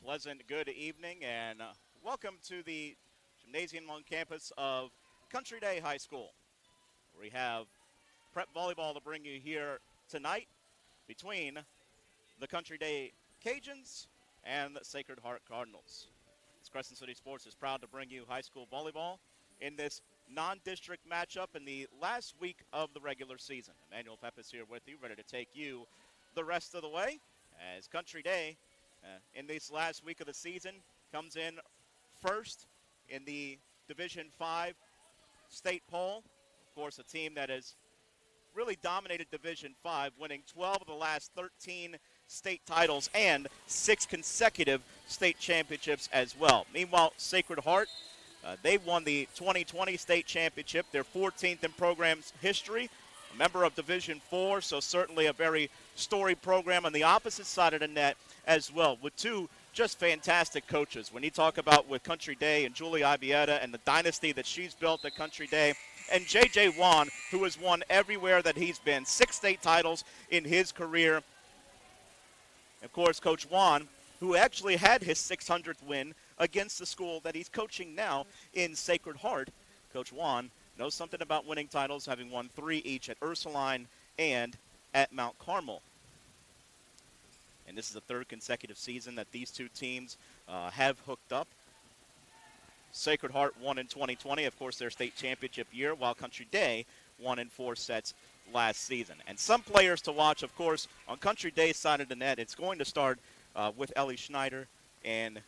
pleasant good evening and welcome to the gymnasium on campus of Country Day High School. We have prep volleyball to bring you here tonight between the Country Day Cajuns and the Sacred Heart Cardinals. As Crescent City Sports is proud to bring you high school volleyball in this non-district matchup in the last week of the regular season. Emmanuel Pep is here with you, ready to take you the rest of the way as Country Day in this last week of the season comes in first in the Division 5 state poll. Of course, a team that has really dominated Division 5, winning 12 of the last 13 state titles and 6 consecutive state championships as well. Meanwhile, Sacred Heart, they won the 2020 state championship, their 14th in program's history, a member of Division 4, so certainly a very storied program on the opposite side of the net as well, with two just fantastic coaches. When you talk about with Country Day and Julie Ibieta and the dynasty that she's built at Country Day, and J.J. Wan, who has won everywhere that he's been, 6 state titles in his career. Of course, Coach Wan, who actually had his 600th win against the school that he's coaching now in Sacred Heart. Coach Wan knows something about winning titles, having won 3 each at Ursuline and at Mount Carmel. And this is the 3rd consecutive season that these two teams have hooked up. Sacred Heart won in 2020, of course, their state championship year, while Country Day won in 4 sets last season. And some players to watch, of course, on Country Day's side of the net. It's going to start with Ellie Schneider. And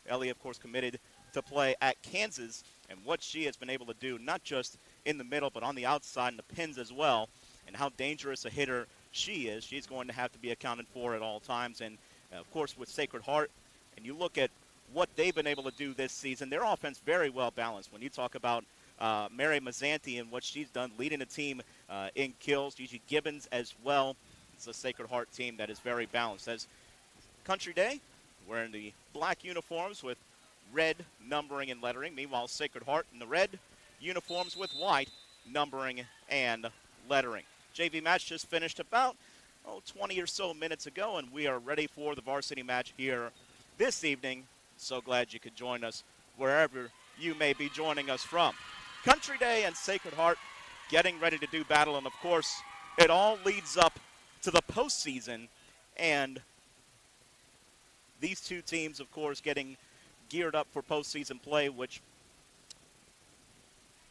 Ellie, of course, committed to play at Kansas. And what she has been able to do, not just in the middle, but on the outside and the pins as well, and how dangerous a hitter she is. She's going to have to be accounted for at all times. And, of course, with Sacred Heart, and you look at what they've been able to do this season, their offense very well balanced. When you talk about Mary Mazzanti and what she's done, leading the team in kills, Gigi Gibbons as well. It's a Sacred Heart team that is very balanced. As Country Day, wearing the black uniforms with red numbering and lettering. Meanwhile, Sacred Heart in the red uniforms with white numbering and lettering. JV match just finished about 20 or so minutes ago, and we are ready for the varsity match here this evening. So glad you could join us wherever you may be joining us from. Country Day and Sacred Heart getting ready to do battle, and of course, it all leads up to the postseason, and these two teams, of course, getting geared up for postseason play, which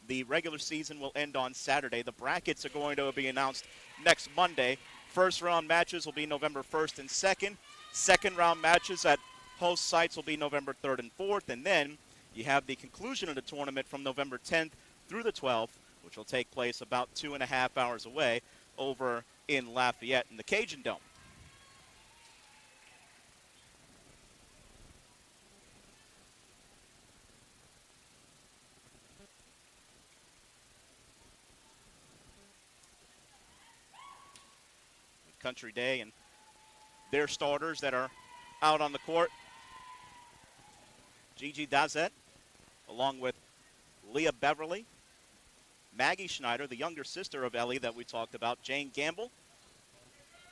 the regular season will end on Saturday. The brackets are going to be announced next Monday. First round matches will be November 1st and 2nd. Second round matches at host sites will be November 3rd and 4th. And then you have the conclusion of the tournament from November 10th through the 12th, which will take place about 2.5 hours away over in Lafayette in the Cajun Dome. Country Day and their starters that are out on the court. Gigi Dazet, along with Leah Beverly, Maggie Schneider, the younger sister of Ellie that we talked about, Jane Gamble,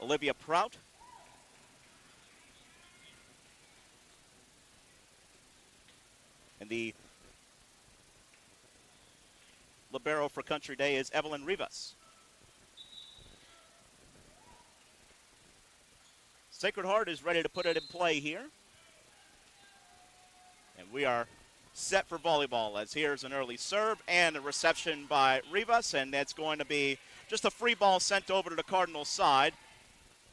Olivia Prout, and the libero for Country Day is Evelyn Rivas. Sacred Heart is ready to put it in play here. And we are set for volleyball as here's an early serve and a reception by Rivas, and that's going to be just a free ball sent over to the Cardinals side.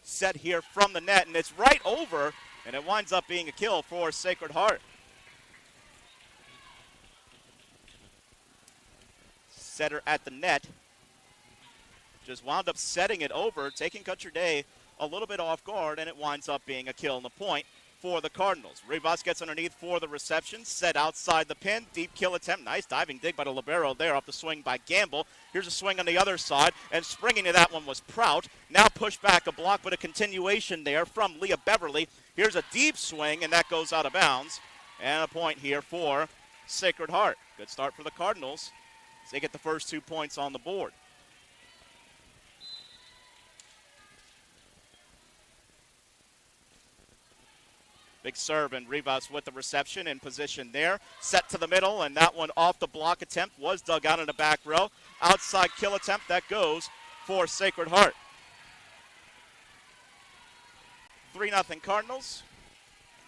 Set here from the net, and it's right over, and it winds up being a kill for Sacred Heart. Setter at the net. Just wound up setting it over, taking Country Day a little bit off guard, and it winds up being a kill and a point for the Cardinals. Rivas gets underneath for the reception, set outside the pin, deep kill attempt. Nice diving dig by the libero there off the swing by Gamble. Here's a swing on the other side, and springing to that one was Prout. Now push back a block, but a continuation there from Leah Beverly. Here's a deep swing, and that goes out of bounds. And a point here for Sacred Heart. Good start for the Cardinals as they get the first 2 points on the board. Big serve, and Rivas with the reception in position there. Set to the middle, and that one off the block attempt was dug out in the back row. Outside kill attempt, that goes for Sacred Heart. 3-0 Cardinals.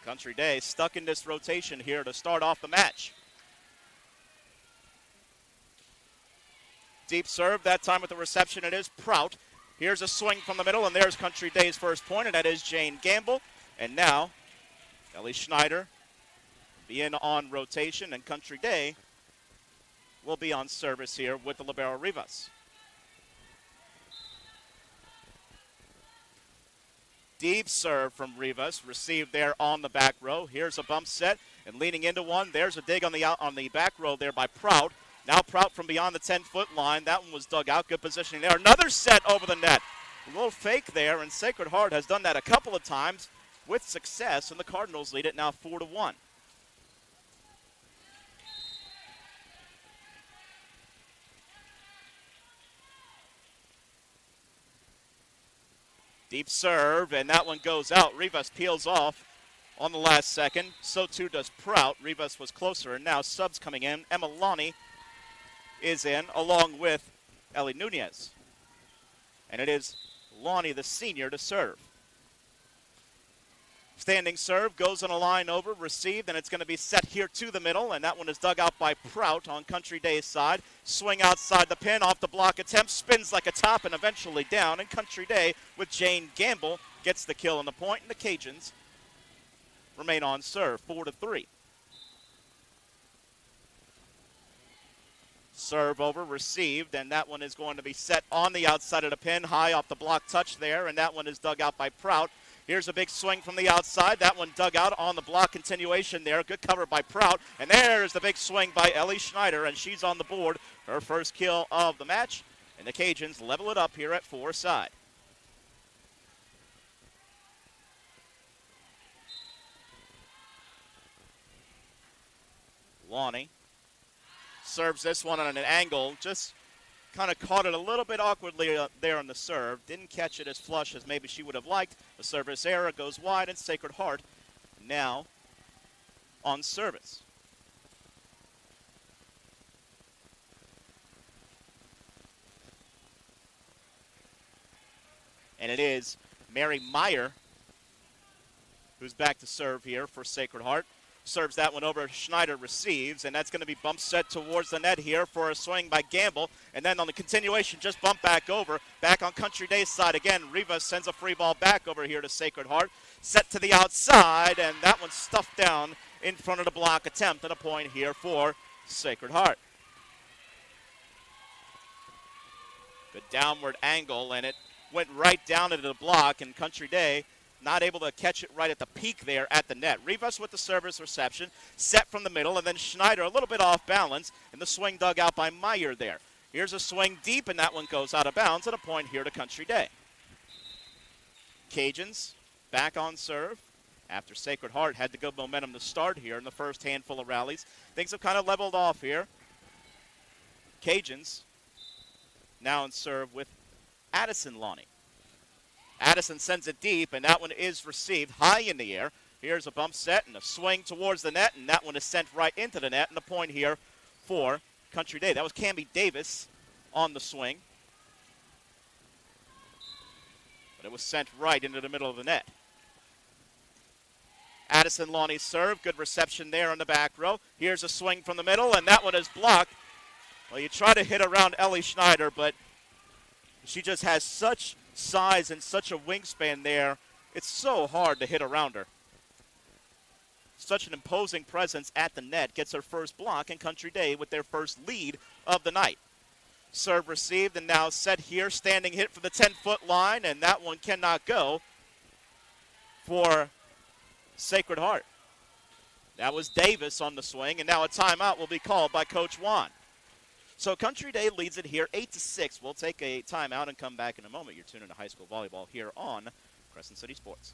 Country Day stuck in this rotation here to start off the match. Deep serve, that time with the reception it is Prout. Here's a swing from the middle, and there's Country Day's first point, and that is Jane Gamble. And now Ellie Schneider be in on rotation, and Country Day will be on service here with the libero Rivas. Deep serve from Rivas, received there on the back row. Here's a bump set, and leaning into one. There's a dig on the back row there by Prout. Now Prout from beyond the 10-foot line. That one was dug out. Good positioning there. Another set over the net. A little fake there, and Sacred Heart has done that a couple of times with success, and the Cardinals lead it now 4-1. Deep serve, and that one goes out. Rivas peels off on the last second. So too does Prout. Rivas was closer, and now subs coming in. Emma Lonnie is in, along with Ellie Nunez. And it is Lonnie, the senior, to serve. Standing serve, goes on a line over, received, and it's going to be set here to the middle, and that one is dug out by Prout on Country Day's side. Swing outside the pin, off the block attempt, spins like a top, and eventually down, and Country Day with Jane Gamble gets the kill on the point, and the Cajuns remain on serve, 4-3. Serve over, received, and that one is going to be set on the outside of the pin, high off the block touch there, and that one is dug out by Prout. Here's a big swing from the outside. That one dug out on the block continuation there. Good cover by Prout. And there's the big swing by Ellie Schneider, and she's on the board. Her first kill of the match. And the Cajuns level it up here at 4-side. Lonnie serves this one on an angle. Just kind of caught it a little bit awkwardly there on the serve. Didn't catch it as flush as maybe she would have liked. The service error goes wide, and Sacred Heart now on service. And it is Mary Meyer who's back to serve here for Sacred Heart. Serves that one over. Schneider receives, and that's going to be bump set towards the net here for a swing by Gamble. And then on the continuation, just bump back over. Back on Country Day's side again. Rivas sends a free ball back over here to Sacred Heart. Set to the outside, and that one's stuffed down in front of the block attempt, and a point here for Sacred Heart. Good downward angle, and it went right down into the block, and Country Day not able to catch it right at the peak there at the net. Rivas with the service reception, set from the middle, and then Schneider a little bit off balance, and the swing dug out by Meyer there. Here's a swing deep, and that one goes out of bounds, and a point here to Country Day. Cajuns back on serve after Sacred Heart had the good momentum to start here in the first handful of rallies. Things have kind of leveled off here. Cajuns now in serve with Addison Lonnie. Addison sends it deep, and that one is received high in the air. Here's a bump set and a swing towards the net, and that one is sent right into the net, and a point here for Country Day. That was Camby Davis on the swing, but it was sent right into the middle of the net. Addison Lonnie's serve, good reception there on the back row. Here's a swing from the middle, and that one is blocked. Well, you try to hit around Ellie Schneider, but she just has such size and such a wingspan there. It's so hard to hit around her. Such an imposing presence at the net. Gets her first block, and Country Day with their first lead of the night. Serve received, and now set here. Standing hit for the 10-foot line, and that one cannot go for Sacred Heart. That was Davis on the swing, and now a timeout will be called by Coach Juan. So Country Day leads it here 8-6. We'll take a timeout and come back in a moment. You're tuning to high school volleyball here on Crescent City Sports.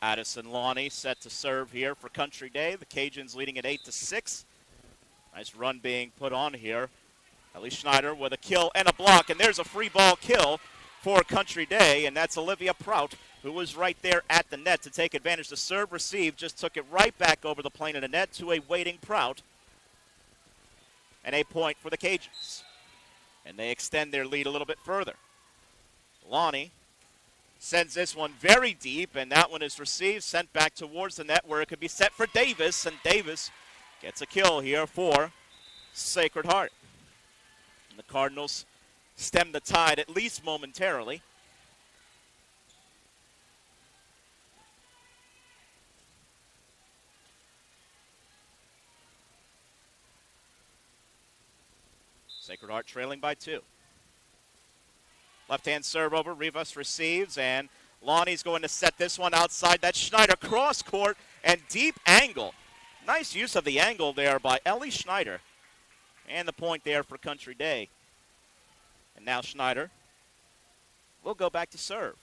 Addison Lonnie set to serve here for Country Day. The Cajuns leading at 8-6. Nice run being put on here. Ellie Schneider with a kill and a block, and there's a free ball kill for Country Day, and that's Olivia Prout, who was right there at the net to take advantage. The serve receive just took it right back over the plane of the net to a waiting Prout. And a point for the Cajuns. And they extend their lead a little bit further. Lonnie sends this one very deep, and that one is received, sent back towards the net where it could be set for Davis, and Davis gets a kill here for Sacred Heart. And the Cardinals stem the tide at least momentarily. Sacred Heart trailing by 2. Left-hand serve over, Rivas receives, and Lonnie's going to set this one outside. That's Schneider cross court and deep angle. Nice use of the angle there by Ellie Schneider. And the point there for Country Day. And now Schneider will go back to serve.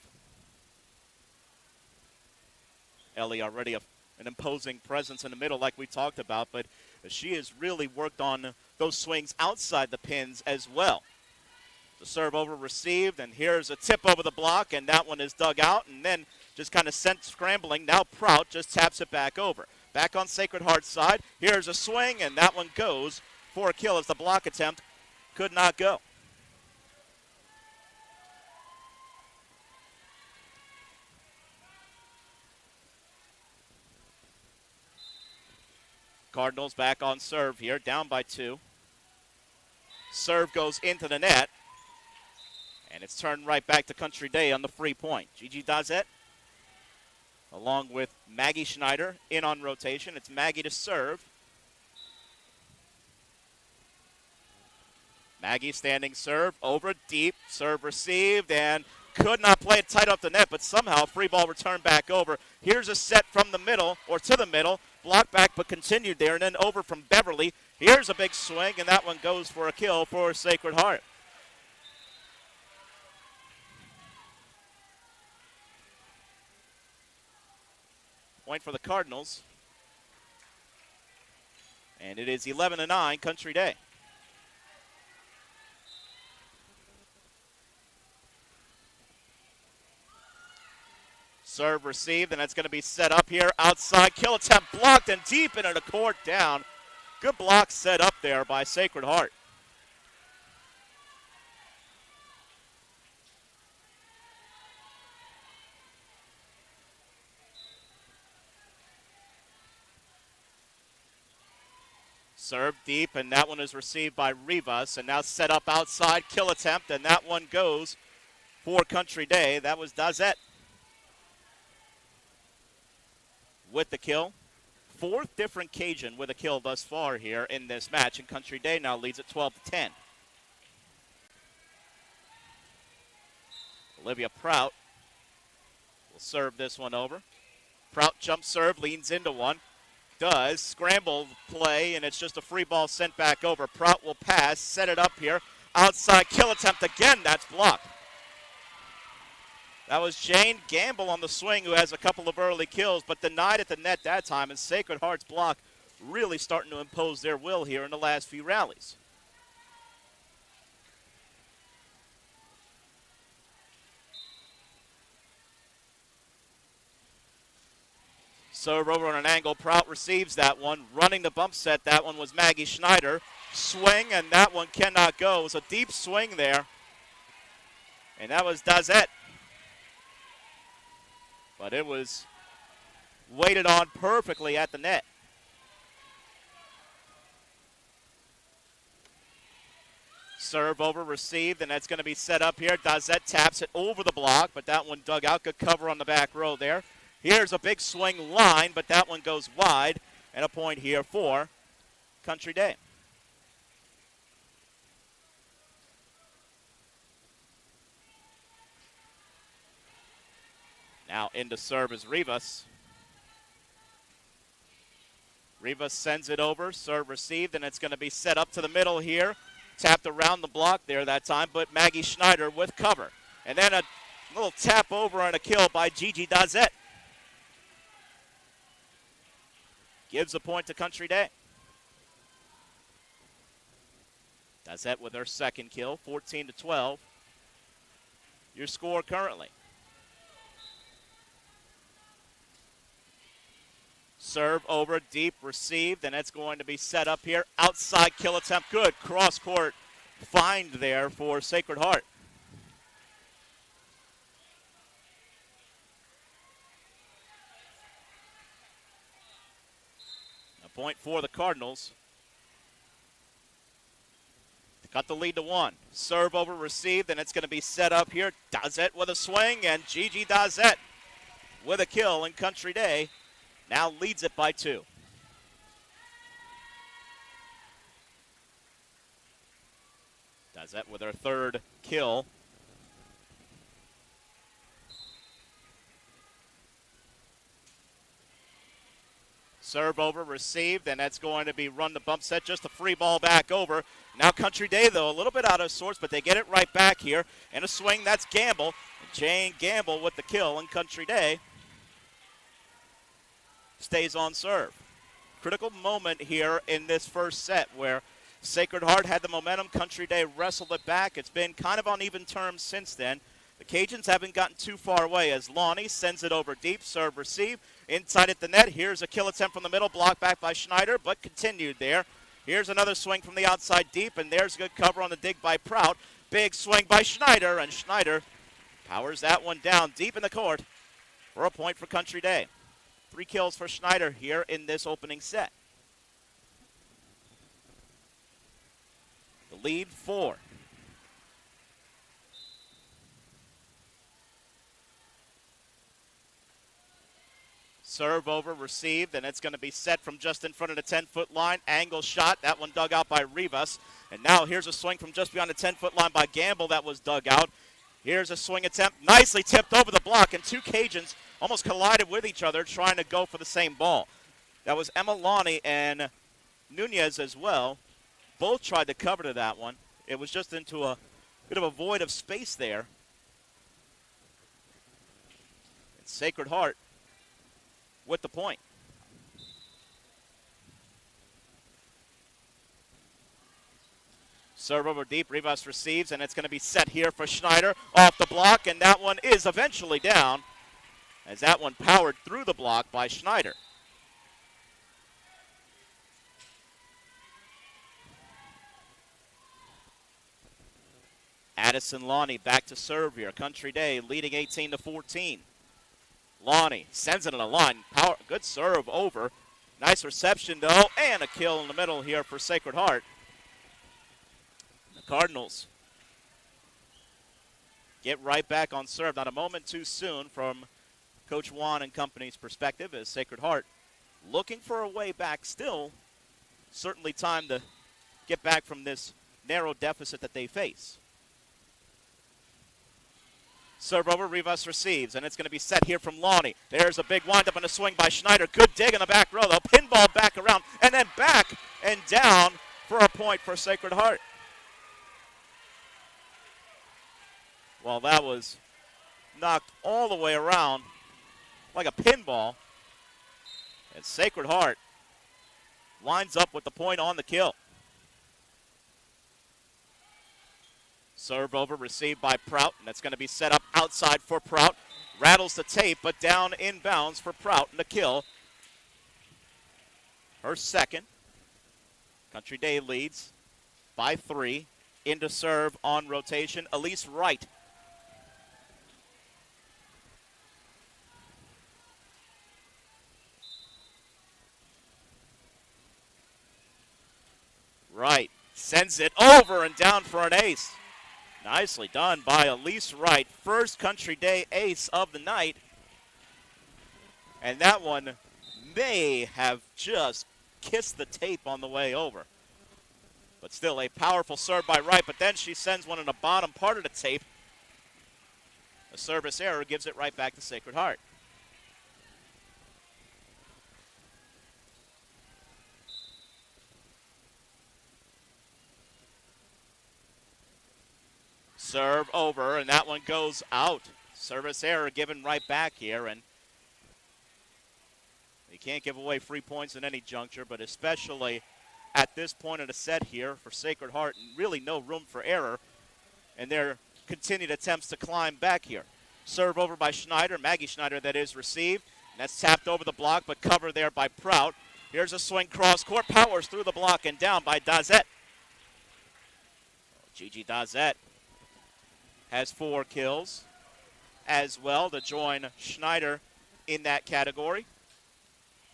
Ellie already an imposing presence in the middle like we talked about, but she has really worked on those swings outside the pins as well. The serve over received, and here's a tip over the block, and that one is dug out, and then just kind of sent scrambling. Now Prout just taps it back over. Back on Sacred Heart's side. Here's a swing, and that one goes for a kill as the block attempt could not go. Cardinals back on serve here, down by 2. Serve goes into the net. And it's turned right back to Country Day on the free point. Gigi Dazet, along with Maggie Schneider, in on rotation. It's Maggie to serve. Maggie standing serve, over deep, serve received, and could not play it tight off the net, but somehow free ball returned back over. Here's a set from the middle, or to the middle, blocked back but continued there, and then over from Beverly. Here's a big swing, and that one goes for a kill for Sacred Heart. Point for the Cardinals. And it is 11-9, Country Day. Serve received, and that's going to be set up here outside. Kill attempt blocked and deep into the court down. Good block set up there by Sacred Heart. Serve deep, and that one is received by Rivas, and now set up outside. Kill attempt, and that one goes for Country Day. That was Dazet with the kill. 4th different Cajun with a kill thus far here in this match, and Country Day now leads at 12-10. Olivia Prout will serve this one over. Prout jump serve, leans into one. Does scramble play, and it's just a free ball sent back over. Prout will pass, set it up here. Outside kill attempt again, that's blocked. That was Jane Gamble on the swing, who has a couple of early kills, but denied at the net that time, and Sacred Heart's block really starting to impose their will here in the last few rallies. Serve over on an angle. Prout receives that one. Running the bump set, that one was Maggie Schneider. Swing, and that one cannot go. It was a deep swing there. And that was Dazet. But it was weighted on perfectly at the net. Serve over, received, and that's going to be set up here. Dazet taps it over the block, but that one dug out. Good cover on the back row there. Here's a big swing line, but that one goes wide, and a point here for Country Day. Now into serve is Rivas. Rivas sends it over, serve received, and it's going to be set up to the middle here. Tapped around the block there that time, but Maggie Schneider with cover. And then a little tap over on a kill by Gigi Dazet. gives the point to Country Day. Dazette with her second kill, 14-12. Your score currently. Serve over, deep, received, and it's going to be set up here. Outside kill attempt, good. Cross-court find there for Sacred Heart. A point for the Cardinals. Cut the lead to 1. Serve over, received, and it's going to be set up here. Dazette with a swing, and Gigi Dazette with a kill, and Country Day now leads it by 2. Dazette with her third kill. Serve over, received, and that's going to be run the bump set. Just a free ball back over. Now Country Day, though, a little bit out of sorts, but they get it right back here. And a swing, that's Gamble. Jane Gamble with the kill, and Country Day stays on serve. Critical moment here in this first set where Sacred Heart had the momentum. Country Day wrestled it back. It's been kind of on even terms since then. The Cajuns haven't gotten too far away as Lonnie sends it over deep. Serve, receive. Inside at the net. Here's a kill attempt from the middle. Blocked back by Schneider, but continued there. Here's another swing from the outside deep, and there's a good cover on the dig by Prout. Big swing by Schneider, and Schneider powers that one down deep in the court for a point for Country Day. 3 kills for Schneider here in this opening set. The lead 4. Serve over, received, and it's going to be set from just in front of the 10-foot line. Angle shot, that one dug out by Rivas. And now here's a swing from just beyond the 10-foot line by Gamble that was dug out. Here's a swing attempt, nicely tipped over the block, and 2 Cajuns almost collided with each other trying to go for the same ball. That was Emma Lonnie and Nunez as well. Both tried to cover to that one. It was just into a bit of a void of space there. It's Sacred Heart with the point. Serve over deep, Rivas receives, and it's going to be set here for Schneider off the block, and that one is eventually down as that one powered through the block by Schneider. Addison Lonnie back to serve here. Country Day leading 18-14. Lonnie sends it in a line. Power, good serve over. Nice reception, though, and a kill in the middle here for Sacred Heart. The Cardinals get right back on serve. Not a moment too soon from Coach Juan and company's perspective as Sacred Heart looking for a way back still. Certainly time to get back from this narrow deficit that they face. Serve over, Rivas receives, and it's going to be set here from Lonnie. There's a big windup and a swing by Schneider. Good dig in the back row, though. Pinball back around, and then back and down for a point for Sacred Heart. Well, that was knocked all the way around like a pinball. And Sacred Heart lines up with the point on the kill. Serve over, received by Prout, and that's going to be set up outside for Prout. Rattles the tape, but down inbounds for Prout, and the kill. Her second. Country Day leads by 3. Into serve on rotation, Elise Wright. Wright sends it over and down for an ace. Nicely done by Elise Wright. First Country Day ace of the night. And that one may have just kissed the tape on the way over. But still a powerful serve by Wright, but then she sends one in the bottom part of the tape. A service error gives it right back to Sacred Heart. Serve over, and that one goes out. Service error given right back here, and You can't give away free points in any juncture, but especially at this point of the set here for Sacred Heart, and really no room for error in their continued attempts to climb back here. Serve over by Schneider, Maggie Schneider that is received. And that's tapped over the block, but covered there by Prout. Here's a swing cross court, powers through the block and down by Dazette. Gigi Dazette has 4 kills as well to join Schneider in that category.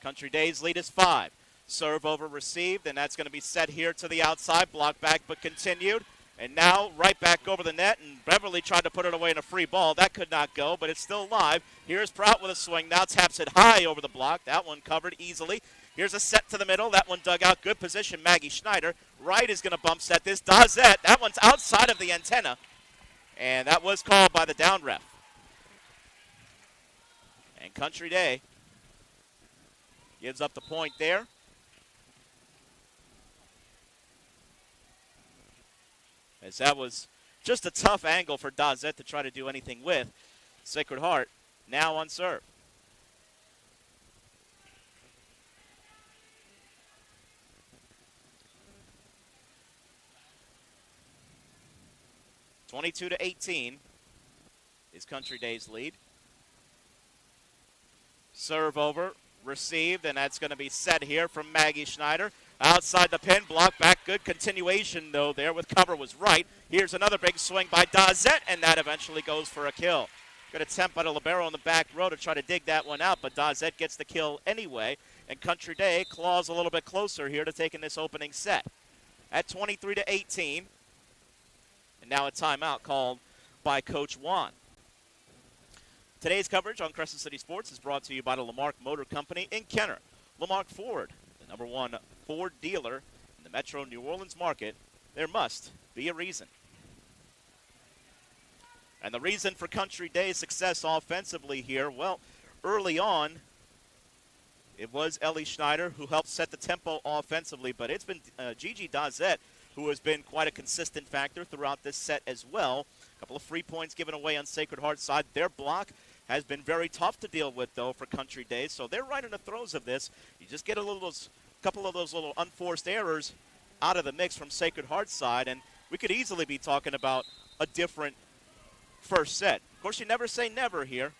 Country Day's lead is 5. Serve over received, and that's going to be set here to the outside. Block back, but continued. And now right back over the net, and Beverly tried to put it away in a free ball. That could not go, but it's still live. Here's Prout with a swing. Now taps it high over the block. That one covered easily. Here's a set to the middle. That one dug out. Good position, Maggie Schneider. Right is going to bump set this. Dazette, that one's outside of the antenna. And that was called by the down ref. And Country Day gives up the point there. As that was just a tough angle for Dazette to try to do anything with. Sacred Heart now on serve. (22-18) is Country Day's lead. Serve over, received, and that's going to be set here from Maggie Schneider. Outside the pin, block back, good continuation though there with cover was right. Here's another big swing by Dazette, and that eventually goes for a kill. Good attempt by the libero on the back row to try to dig that one out, but Dazette gets the kill anyway, and Country Day claws a little bit closer here to taking this opening set. At 23-18, and now a timeout called by Coach Juan. Today's coverage on Crescent City Sports is brought to you by the Lamarck Motor Company in Kenner. Lamarck Ford, the #1 Ford dealer in the Metro New Orleans market. There must be a reason. And the reason for Country Day's success offensively here, well, early on, it was Ellie Schneider who helped set the tempo offensively, but it's been Gigi Dazette who has been quite a consistent factor throughout this set as well. A couple of free points given away on Sacred Heart's side. Their block has been very tough to deal with, though, for Country Day, so they're right in the throes of this. You just get a couple of those little unforced errors out of the mix from Sacred Heart's side, and we could easily be talking about a different first set. Of course, you never say never here.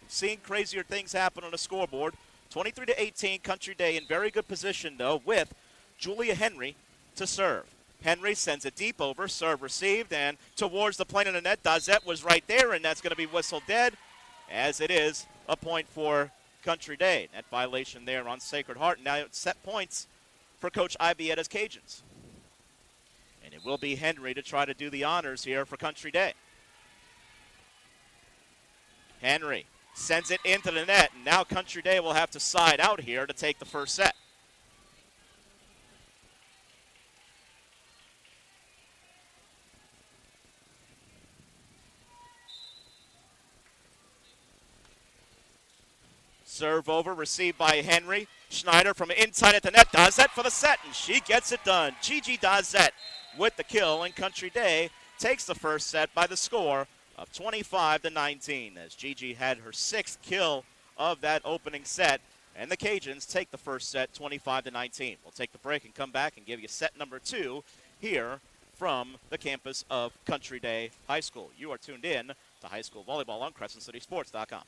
We've seen crazier things happen on the scoreboard. 23-18, Country Day in very good position, though, with Julia Henry to serve. Henry sends it deep over, serve received, and towards the plane of the net. Dazette was right there, and that's going to be whistled dead, as it is a point for Country Day. Net violation there on Sacred Heart. Now it's set points for Coach Ibietta's Cajuns. And it will be Henry to try to do the honors here for Country Day. Henry sends it into the net, and now Country Day will have to side out here to take the first set. Serve over, received by Henry. Schneider from inside at the net. Dazette for the set, and she gets it done. Gigi Dazette with the kill, and Country Day takes the first set by the score of 25-19, as Gigi had her 6th kill of that opening set, and the Cajuns take the first set 25-19. We'll take the break and come back and give you set number 2 here from the campus of Country Day High School. You are tuned in to high school volleyball on CrescentCitySports.com.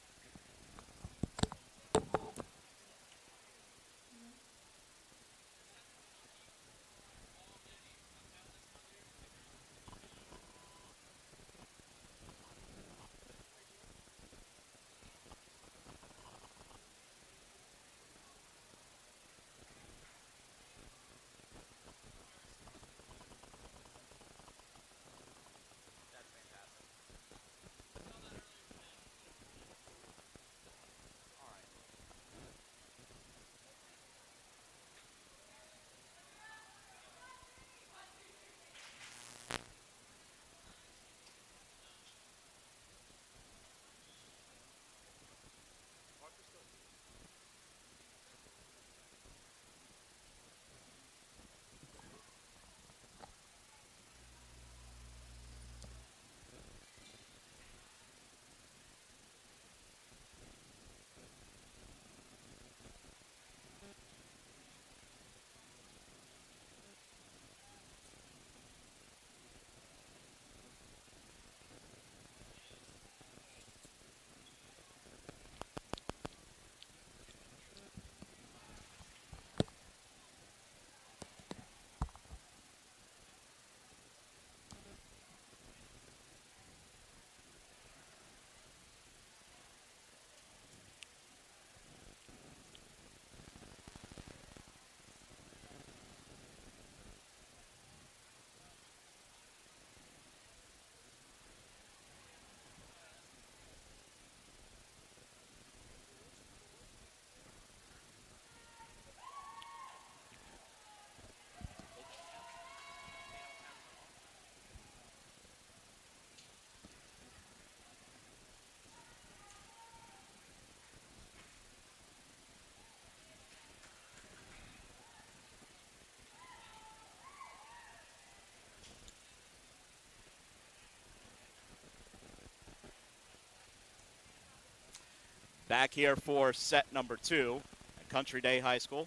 Back here for set number 2 at Country Day High School.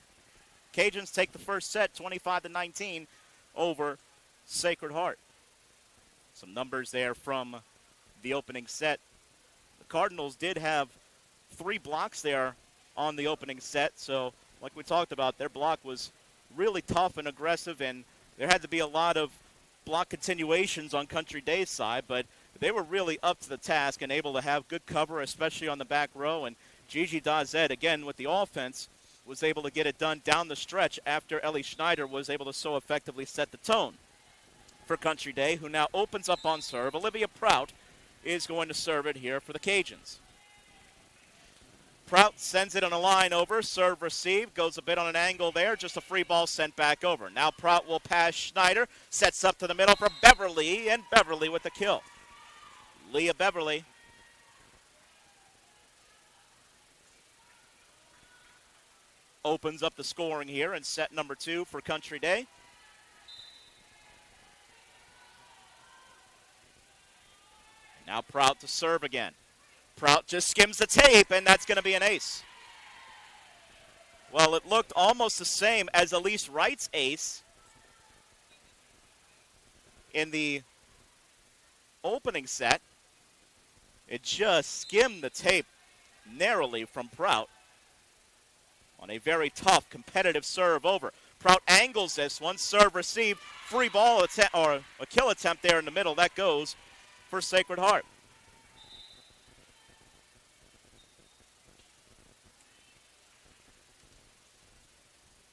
Cajuns take the first set 25-19 over Sacred Heart. Some numbers there from the opening set. The Cardinals did have 3 blocks there on the opening set, so like we talked about, their block was really tough and aggressive, and there had to be a lot of block continuations on Country Day's side, but they were really up to the task and able to have good cover, especially on the back row. And Gigi Dazet, again, with the offense, was able to get it done down the stretch after Ellie Schneider was able to so effectively set the tone for Country Day, who now opens up on serve. Olivia Prout is going to serve it here for the Cajuns. Prout sends it on a line over, serve receive, goes a bit on an angle there, just a free ball sent back over. Now Prout will pass Schneider, sets up to the middle for Beverly, and Beverly with the kill. Leah Beverly opens up the scoring here in set number 2 for Country Day. Now Prout to serve again. Prout just skims the tape, and that's going to be an ace. Well, it looked almost the same as Elise Wright's ace in the opening set. It just skimmed the tape narrowly from Prout on a very tough, competitive serve over. Prout angles this one, serve receive, free ball attempt, or a kill attempt there in the middle. That goes for Sacred Heart.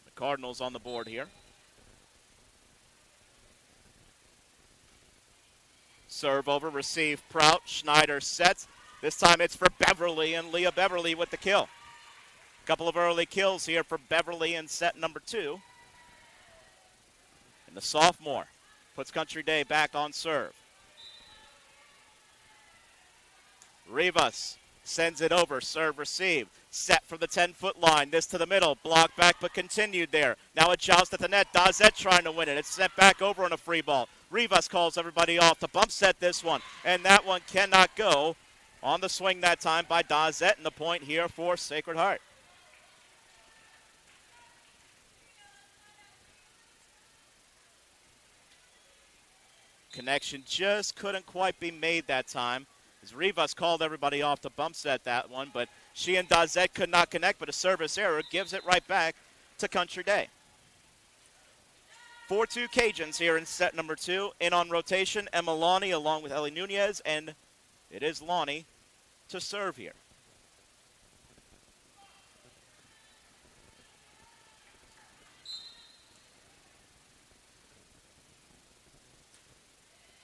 The Cardinals on the board here. Serve over, receive, Prout, Schneider sets. This time it's for Beverly, and Leah Beverly with the kill. Couple of early kills here for Beverly in set number 2. And the sophomore puts Country Day back on serve. Rivas sends it over, serve receive. Set from the 10-foot line, this to the middle, block back but continued there. Now a joust at the net, Dazet trying to win it. It's sent back over on a free ball. Rivas calls everybody off to bump set this one, and that one cannot go on the swing that time by Dazet, and the point here for Sacred Heart. Connection just couldn't quite be made that time, as Rivas called everybody off to bump set that one, but she and Dazet could not connect, but a service error gives it right back to Country Day. 4-2 Cajuns here in set number 2. In on rotation, Emma Lonnie along with Ellie Nunez, and it is Lonnie to serve here.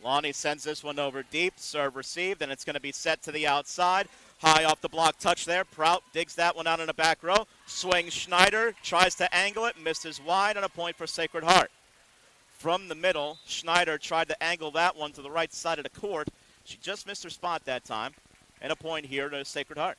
Lonnie sends this one over deep, serve received, and it's going to be set to the outside. High off the block touch there. Prout digs that one out in the back row. Swings Schneider, tries to angle it, misses wide, and a point for Sacred Heart. From the middle, Schneider tried to angle that one to the right side of the court. She just missed her spot that time, and a point here to Sacred Heart.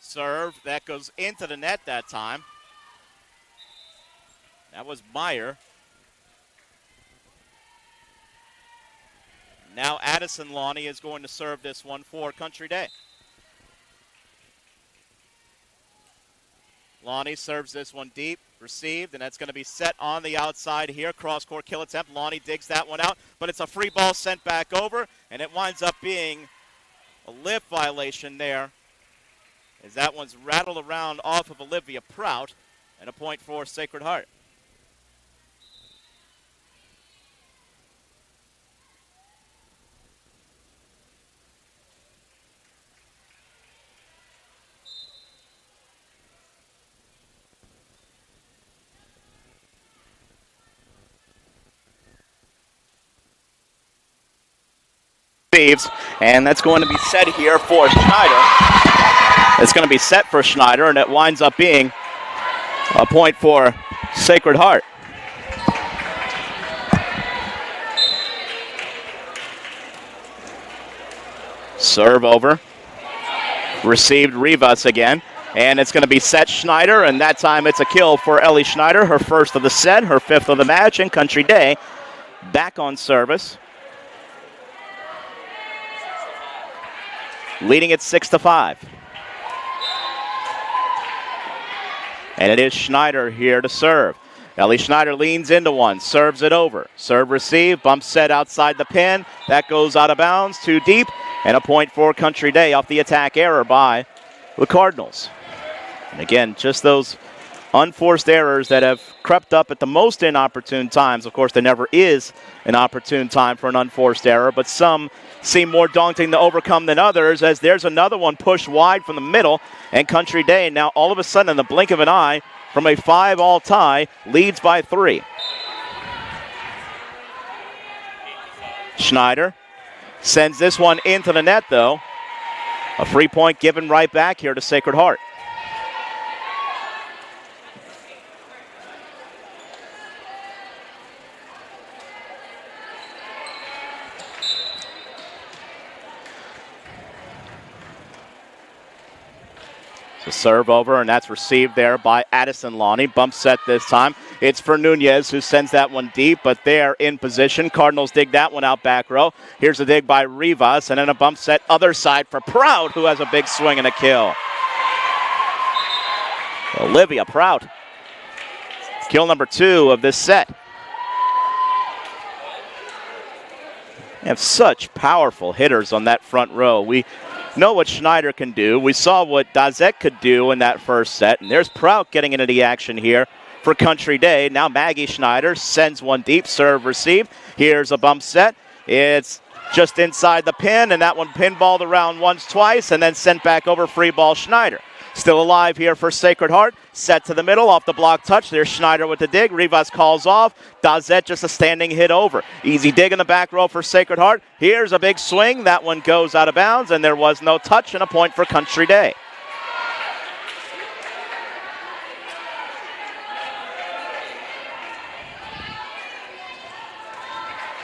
Serve, that goes into the net that time. That was Meyer. Now Addison Lonnie is going to serve this one for Country Day. Lonnie serves this one deep, received, and that's going to be set on the outside here. Cross-court kill attempt. Lonnie digs that one out, but it's a free ball sent back over, and it winds up being a lift violation there, as that one's rattled around off of Olivia Prout, and a point for Sacred Heart. And that's going to be set here for Schneider. It's going to be set for Schneider, and it winds up being a point for Sacred Heart. Serve over. Received Rivas again. And it's going to be set Schneider, and that time it's a kill for Ellie Schneider, her first of the set, her fifth of the match, and Country Day back on service. Leading at 6-5. And it is Schneider here to serve. Ellie Schneider leans into one, serves it over. Serve receive, bump set outside the pin. That goes out of bounds, too deep. And a point for Country Day off the attack error by the Cardinals. And again, just those unforced errors that have crept up at the most inopportune times. Of course, there never is an opportune time for an unforced error, but some seem more daunting to overcome than others, as there's another one pushed wide from the middle, and Country Day now all of a sudden in the blink of an eye from a 5-all tie leads by 3. Schneider sends this one into the net, though. A free point given right back here to Sacred Heart. So serve over, and that's received there by Addison Lonnie. Bump set this time. It's for Nunez, who sends that one deep, but they're in position. Cardinals dig that one out back row. Here's a dig by Rivas, and then a bump set other side for Prout, who has a big swing and a kill. Olivia Prout. Kill number 2 of this set. They have such powerful hitters on that front row. We know what Schneider can do. We saw what Dazette could do in that first set, and there's Prout getting into the action here for Country Day. Now Maggie Schneider sends one deep, serve receive. Here's a bump set. It's just inside the pin, and that one pinballed around once, twice, and then sent back over, free ball Schneider. Still alive here for Sacred Heart. Set to the middle, off the block touch. There's Schneider with the dig. Rivas calls off. Dazette just a standing hit over. Easy dig in the back row for Sacred Heart. Here's a big swing. That one goes out of bounds, and there was no touch, and a point for Country Day.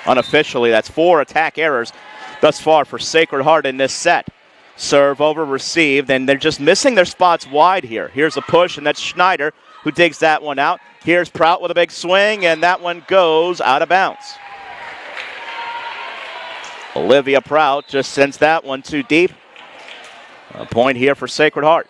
Unofficially, that's 4 attack errors thus far for Sacred Heart in this set. Serve over, received, and they're just missing their spots wide here. Here's a push, and that's Schneider who digs that one out. Here's Prout with a big swing, and that one goes out of bounds. Olivia Prout just sends that one too deep. A point here for Sacred Heart.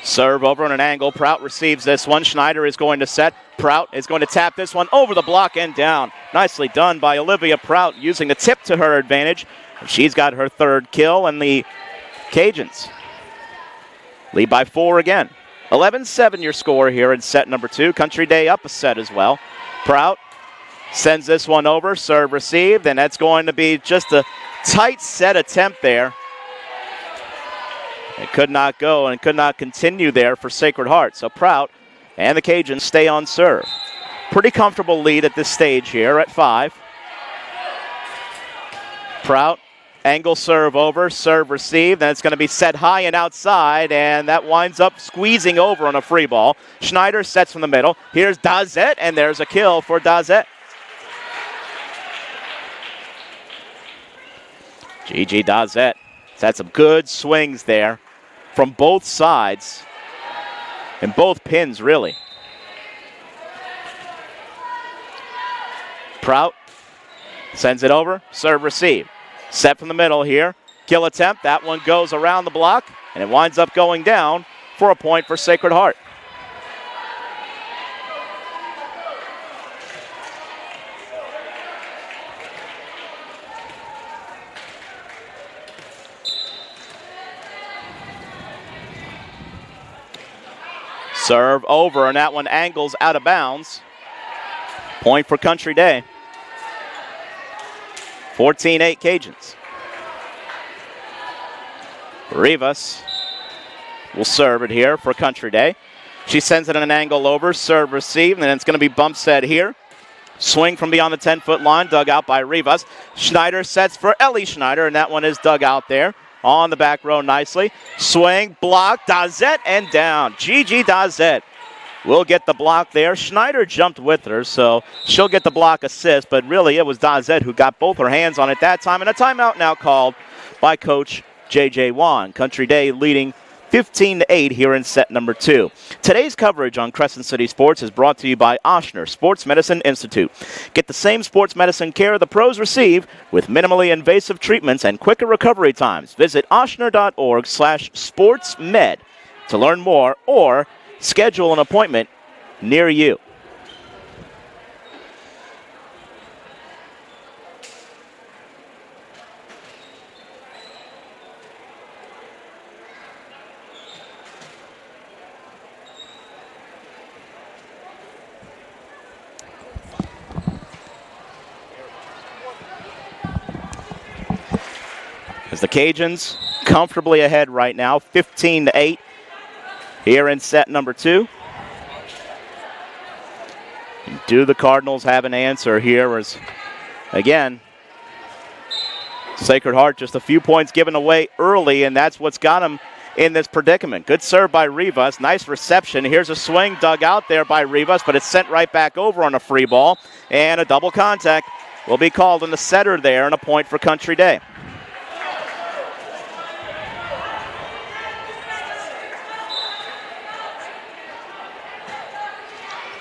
Serve over on an angle. Prout receives this one. Schneider is going to set. Prout is going to tap this one over the block and down. Nicely done by Olivia Prout, using the tip to her advantage. She's got her 3rd kill, and the Cajuns lead by 4 again. 11-7 your score here in set number 2. Country Day up a set as well. Prout sends this one over. Serve received, and that's going to be just a tight set attempt there. It could not go and could not continue there for Sacred Heart. So Prout and the Cajuns stay on serve. Pretty comfortable lead at this stage here at 5. Prout, angle serve over, serve received. Then it's going to be set high and outside, and that winds up squeezing over on a free ball. Schneider sets from the middle. Here's Dazette, and there's a kill for Dazette. Gigi Dazette has had some good swings there from both sides and both pins, really. Prout sends it over, serve receive. Set from the middle here. Kill attempt. That one goes around the block, and it winds up going down for a point for Sacred Heart. Serve over, and that one angles out of bounds. Point for Country Day. 14-8 Cajuns. Rivas will serve it here for Country Day. She sends it at an angle over, serve receive, and then it's going to be bump set here. Swing from beyond the 10-foot line, dug out by Rivas. Schneider sets for Ellie Schneider, and that one is dug out there on the back row nicely. Swing, block, Dazet, and down. Gigi Dazet will get the block there. Schneider jumped with her, so she'll get the block assist, but really it was Dazet who got both her hands on it that time, and a timeout now called by Coach J.J. Wan. Country Day leading 15-8 here in set number 2. Today's coverage on Crescent City Sports is brought to you by Ochsner Sports Medicine Institute. Get the same sports medicine care the pros receive with minimally invasive treatments and quicker recovery times. Visit ochsner.org/sportsmed to learn more or schedule an appointment near you. As the Cajuns comfortably ahead right now, 15-8 here in set number 2. And do the Cardinals have an answer here? As again, Sacred Heart just a few points given away early, and that's what's got them in this predicament. Good serve by Rivas. Nice reception. Here's a swing dug out there by Rivas, but it's sent right back over on a free ball. And a double contact will be called on the setter there, and a point for Country Day.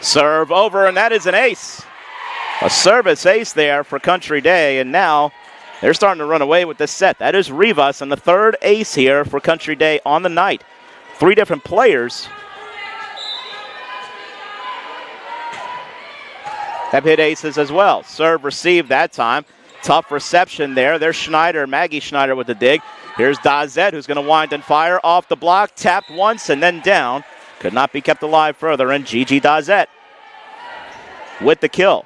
Serve over, and that is an ace. A service ace there for Country Day, and now they're starting to run away with this set. That is Rivas, and the third ace here for Country Day on the night. 3 different players have hit aces as well. Serve received that time. Tough reception there. There's Schneider, Maggie Schneider with the dig. Here's Dazet, who's going to wind and fire off the block. Tapped once and then down. Could not be kept alive further, and Gigi Dazet with the kill.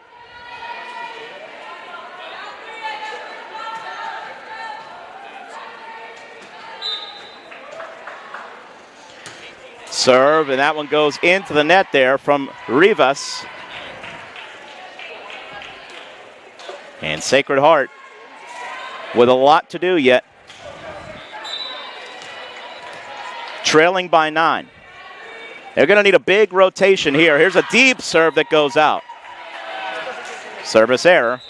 Serve, and that one goes into the net there from Rivas. And Sacred Heart with a lot to do yet. Trailing by 9. They're going to need a big rotation here. Here's a deep serve that goes out. Service error.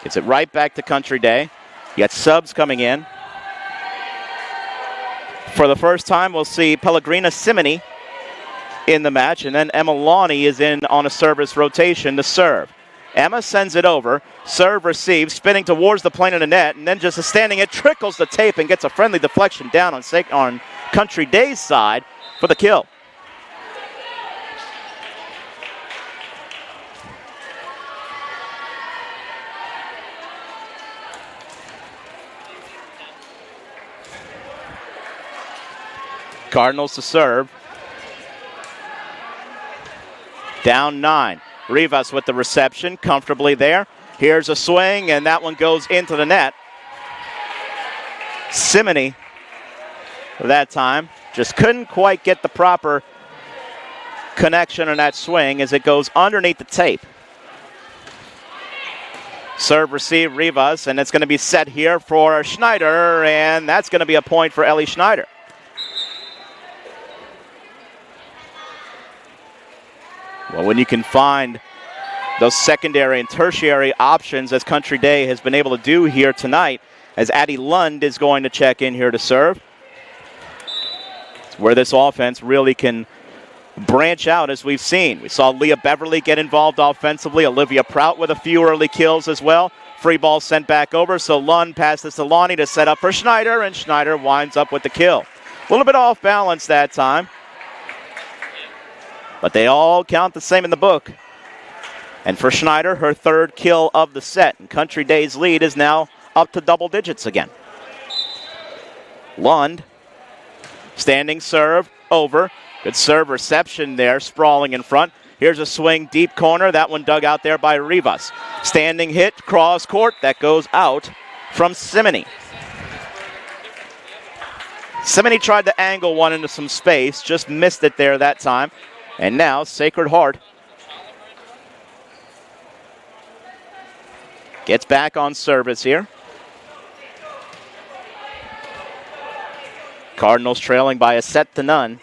Gets it right back to Country Day. You got subs coming in. For the first time, we'll see Pellegrina Simony in the match, and then Emma Lawney is in on a service rotation to serve. Emma sends it over. Serve received, spinning towards the plane of the net, and then just a standing it trickles the tape and gets a friendly deflection down on Country Day's side for the kill. Cardinals to serve. Down 9. Rivas with the reception, comfortably there. Here's a swing, and that one goes into the net. Simony that time just couldn't quite get the proper connection on that swing as it goes underneath the tape. Serve receive Rivas, and it's going to be set here for Schneider, and that's going to be a point for Ellie Schneider. Well, when you can find those secondary and tertiary options, as Country Day has been able to do here tonight, as Addie Lund is going to check in here to serve. It's where this offense really can branch out, as we've seen. We saw Leah Beverly get involved offensively, Olivia Prout with a few early kills as well. Free ball sent back over, so Lund passes to Lonnie to set up for Schneider, and Schneider winds up with the kill. A little bit off balance that time, but they all count the same in the book. And for Schneider, her third kill of the set. And Country Day's lead is now up to double digits again. Lund, standing serve, over. Good serve reception there, sprawling in front. Here's a swing, deep corner. That one dug out there by Rivas. Standing hit, cross court. That goes out from Simony. Simony tried to angle one into some space, just missed it there that time. And now Sacred Heart gets back on service here. Cardinals trailing by a set to none.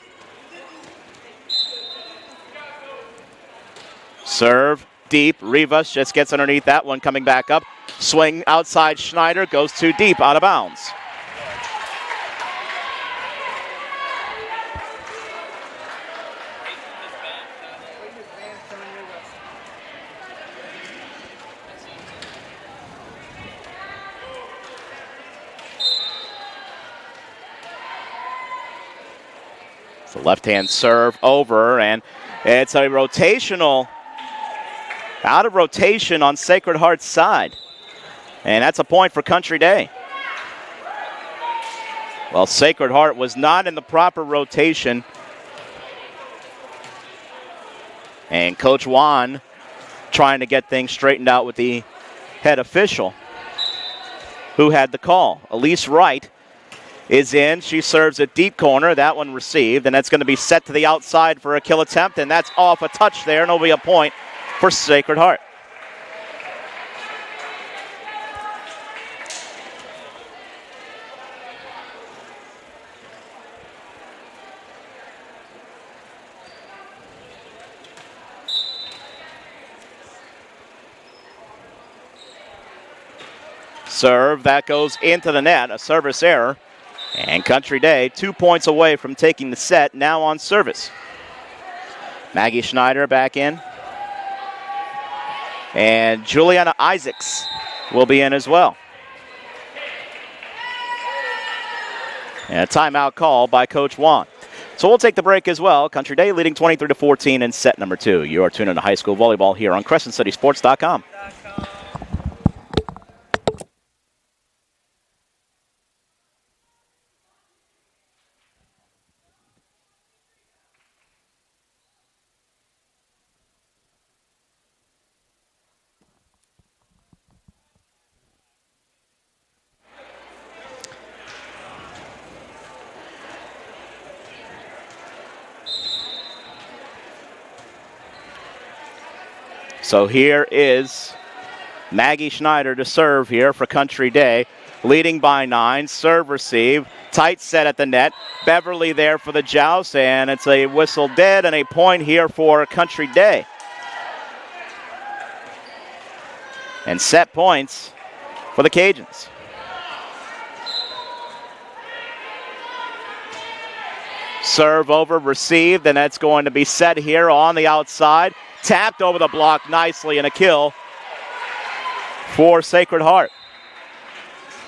Serve deep. Rivas just gets underneath that one, coming back up. Swing outside Schneider, goes too deep, out of bounds. It's a left-hand serve over, and it's a rotational, out of rotation on Sacred Heart's side. And that's a point for Country Day. Well, Sacred Heart was not in the proper rotation. And Coach Juan trying to get things straightened out with the head official who had the call. Elise Wright is in. She serves a deep corner. That one received, and that's going to be set to the outside for a kill attempt, and that's off a touch there, and it'll be a point for Sacred Heart. Serve, that goes into the net, a service error. And Country Day 2 points away from taking the set, now on service. Maggie Schneider back in. And Juliana Isaacs will be in as well. And a timeout call by Coach Juan. So we'll take the break as well. Country Day leading 23-14 in set number 2. You are tuned into high school volleyball here on CrescentCitySports.com. So here is Maggie Schneider to serve here for Country Day, leading by 9. Serve receive, tight set at the net. Beverly there for the joust, and it's a whistle dead and a point here for Country Day. And set points for the Cajuns. Serve over, received, and that's going to be set here on the outside. Tapped over the block nicely, and a kill for Sacred Heart.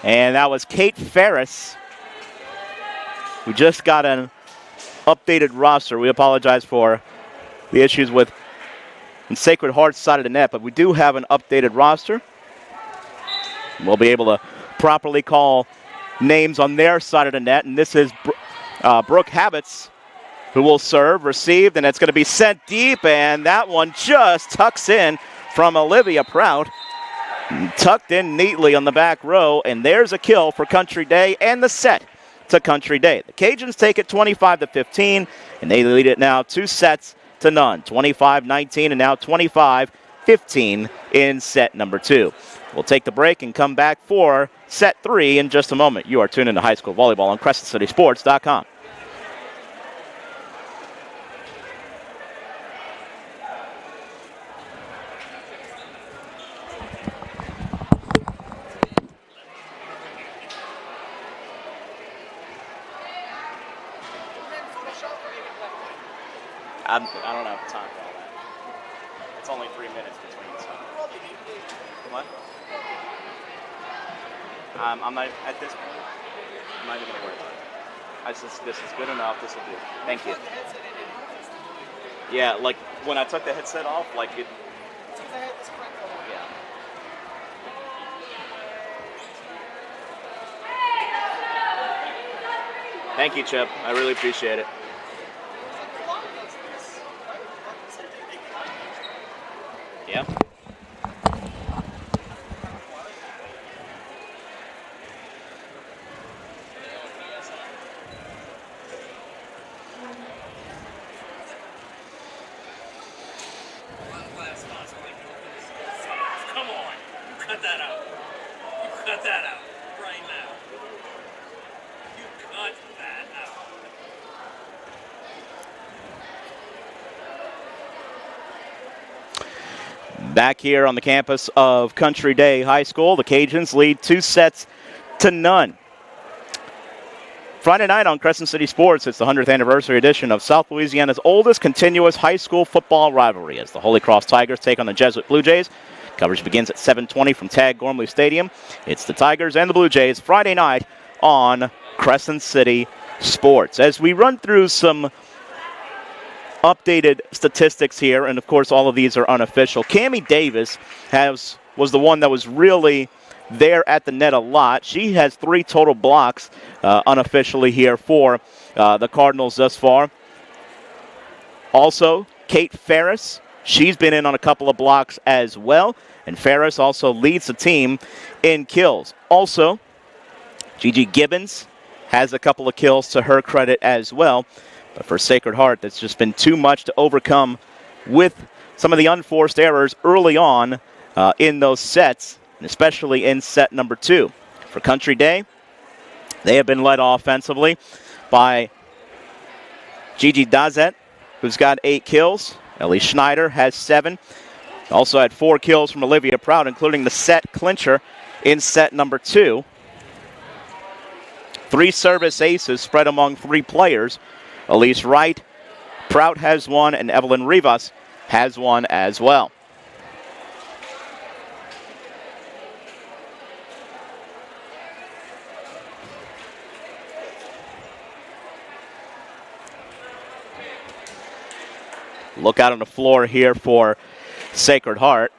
And that was Kate Ferris. We just got an updated roster. We apologize for the issues with Sacred Heart's side of the net, but we do have an updated roster. We'll be able to properly call names on their side of the net, and this is Brooke Habits, who will serve, received, and it's going to be sent deep, and that one just tucks in from Olivia Prout. Tucked in neatly on the back row, and there's a kill for Country Day and the set to Country Day. The Cajuns take it 25-15, and they lead it now 2 sets to none. 25-19 and now 25-15 in set number 2. We'll take the break and come back for set 3 in just a moment. You are tuned into high school volleyball on CrescentCitySports.com. I don't have time for all that. It's only 3 minutes between. So. What? I'm not, at this point, I'm not even going to worry about it. This is good enough. This will do. Thank you. Yeah, like when I took the headset off, like it. Yeah. Thank you, Chip. I really appreciate it. Yeah. Come on, you cut that out. You cut that out right now. You cut that out. Back here on the campus of Country Day High School, the Cajuns lead 2-0. Friday night on Crescent City Sports, it's the 100th anniversary edition of South Louisiana's oldest continuous high school football rivalry as the Holy Cross Tigers take on the Jesuit Blue Jays. Coverage begins at 7:20 from Tag Gormley Stadium. It's the Tigers and the Blue Jays Friday night on Crescent City Sports. As we run through some updated statistics here, and of course all of these are unofficial. Cammie Davis was the one that was really there at the net a lot. She has 3 total blocks unofficially here for the Cardinals thus far. Also, Kate Ferris, she's been in on a couple of blocks as well, and Ferris also leads the team in kills. Also, Gigi Gibbons has a couple of kills to her credit as well. But for Sacred Heart, that's just been too much to overcome with some of the unforced errors early on in those sets, and especially in set number 2. For Country Day, they have been led offensively by Gigi Dazet, who's got 8 kills. Ellie Schneider has 7. Also had 4 kills from Olivia Proud, including the set clincher in set number 2. 3 service aces spread among 3 players. Elise Wright, Prout has 1, and Evelyn Rivas has 1 as well. Look out on the floor here for Sacred Heart.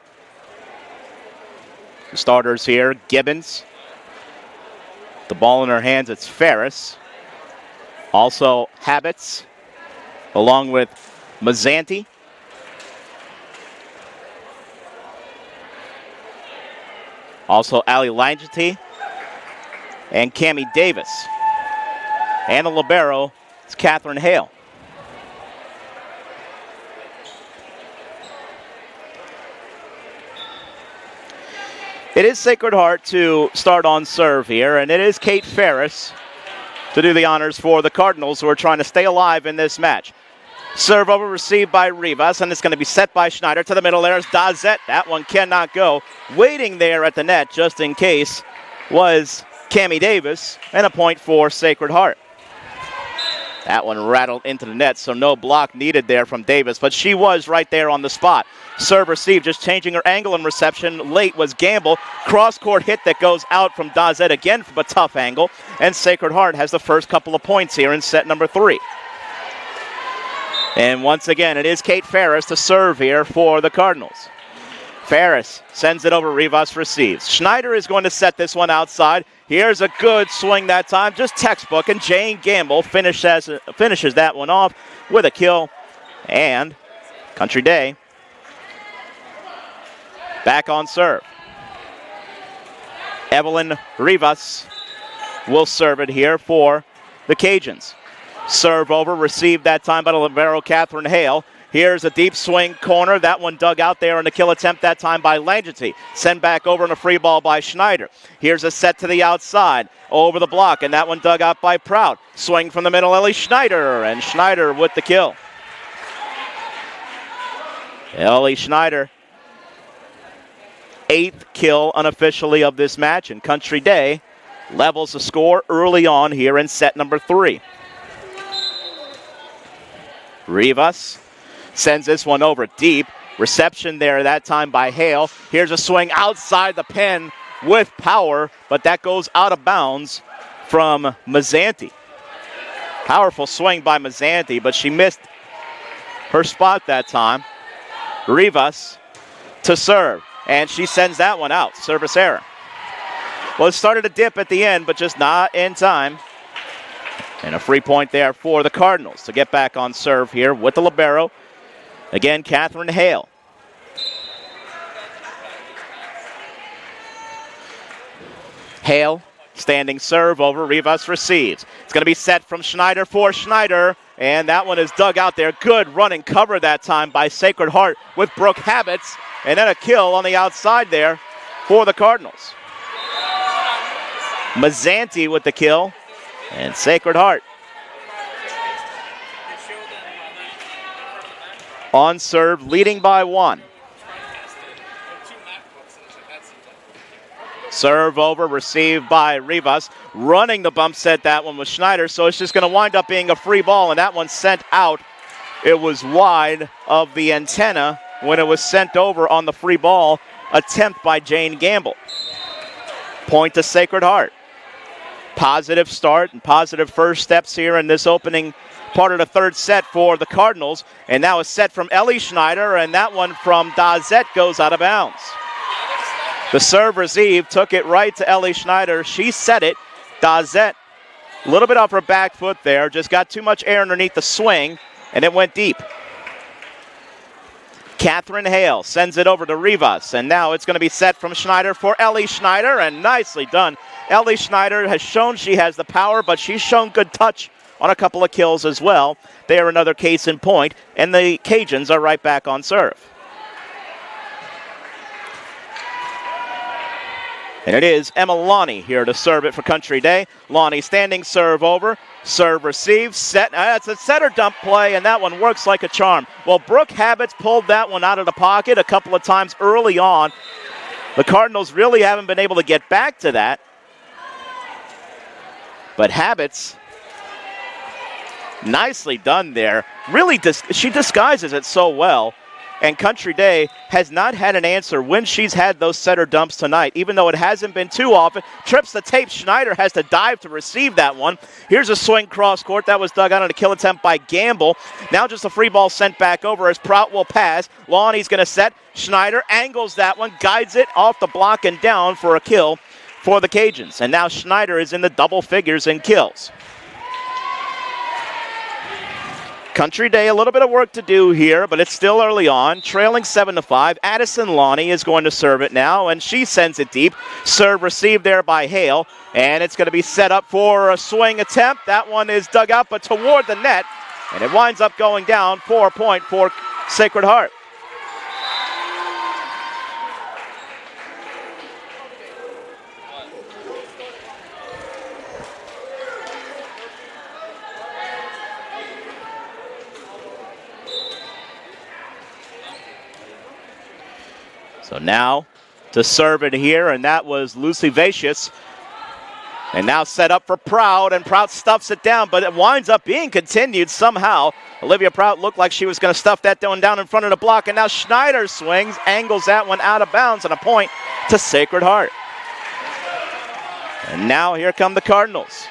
The starters here, Gibbons. The ball in her hands, it's Ferris. Also Habits, along with Mazzanti. Also Ali Langety and Cammie Davis. And the libero, it's Catherine Hale. It is Sacred Heart to start on serve here, and it is Kate Ferris to do the honors for the Cardinals, who are trying to stay alive in this match. Serve over received by Rivas, and it's going to be set by Schneider to the middle. There's Dazet. That one cannot go. Waiting there at the net just in case was Cammie Davis, and a point for Sacred Heart. That one rattled into the net, so no block needed there from Davis, but she was right there on the spot. Serve received, just changing her angle and reception late was Gamble. Cross-court hit that goes out from Dazet again from a tough angle, and Sacred Heart has the first couple of points here in set number 3. And once again, it is Kate Ferris to serve here for the Cardinals. Ferris sends it over, Rivas receives. Schneider is going to set this one outside. Here's a good swing that time, just textbook, and Jane Gamble finishes that one off with a kill. And Country Day back on serve. Evelyn Rivas will serve it here for the Cajuns. Serve over, received that time by the libero Catherine Hale. Here's a deep swing corner. That one dug out there on the kill attempt that time by Langety. Send back over on a free ball by Schneider. Here's a set to the outside over the block, and that one dug out by Prout. Swing from the middle, Ellie Schneider, and Schneider with the kill. Ellie Schneider, 8th kill unofficially of this match, and Country Day levels the score early on here in set number 3. Rivas sends this one over deep. Reception there that time by Hale. Here's a swing outside the pen with power, but that goes out of bounds from Mazzanti. Powerful swing by Mazzanti, but she missed her spot that time. Rivas to serve, and she sends that one out. Service error. Well, it started to dip at the end, but just not in time. And a free point there for the Cardinals to get back on serve here with the libero. Again, Catherine Hale. Hale, standing serve over, Rivas receives. It's going to be set from Schneider for Schneider, and that one is dug out there. Good running cover that time by Sacred Heart with Brooke Habits, and then a kill on the outside there for the Cardinals. Mazzanti with the kill, and Sacred Heart on serve, leading by 1. Serve over, received by Rivas. Running the bump set, that one was Schneider, so it's just going to wind up being a free ball, and that one sent out. It was wide of the antenna when it was sent over on the free ball attempt by Jane Gamble. Point to Sacred Heart. Positive start and positive first steps here in this opening part of the third set for the Cardinals. And now a set from Ellie Schneider, and that one from Dazette goes out of bounds. The serve receive took it right to Ellie Schneider. She set it. Dazette, a little bit off her back foot there, just got too much air underneath the swing, and it went deep. Catherine Hale sends it over to Rivas, and now it's going to be set from Schneider for Ellie Schneider, and nicely done. Ellie Schneider has shown she has the power, but she's shown good touch on a couple of kills as well. They are another case in point, and the Cajuns are right back on serve. And it is Emma Lonnie here to serve it for Country Day. Lonnie standing serve over. Serve receive, set. That's a setter dump play, and that one works like a charm. Well, Brooke Habits pulled that one out of the pocket a couple of times early on. The Cardinals really haven't been able to get back to that. But Habits, nicely done there. Really, she disguises it so well. And Country Day has not had an answer when she's had those setter dumps tonight, even though it hasn't been too often. Trips the tape. Schneider has to dive to receive that one. Here's a swing cross court. That was dug out on a kill attempt by Gamble. Now just a free ball sent back over as Prout will pass. Lonnie's going to set. Schneider angles that one, guides it off the block and down for a kill for the Cajuns. And now Schneider is in the double figures in kills. Country Day, a little bit of work to do here, but it's still early on. Trailing 7-5. Addison Lonnie is going to serve it now, and she sends it deep. Serve received there by Hale, and it's going to be set up for a swing attempt. That one is dug out, but toward the net, and it winds up going down 4-point for Sacred Heart. So now to serve it here, and that was Lucy Vasius. And now set up for Prout, and Prout stuffs it down, but it winds up being continued somehow. Olivia Prout looked like she was going to stuff that one down in front of the block, and now Schneider swings, angles that one out of bounds, and a point to Sacred Heart. And now here come the Cardinals.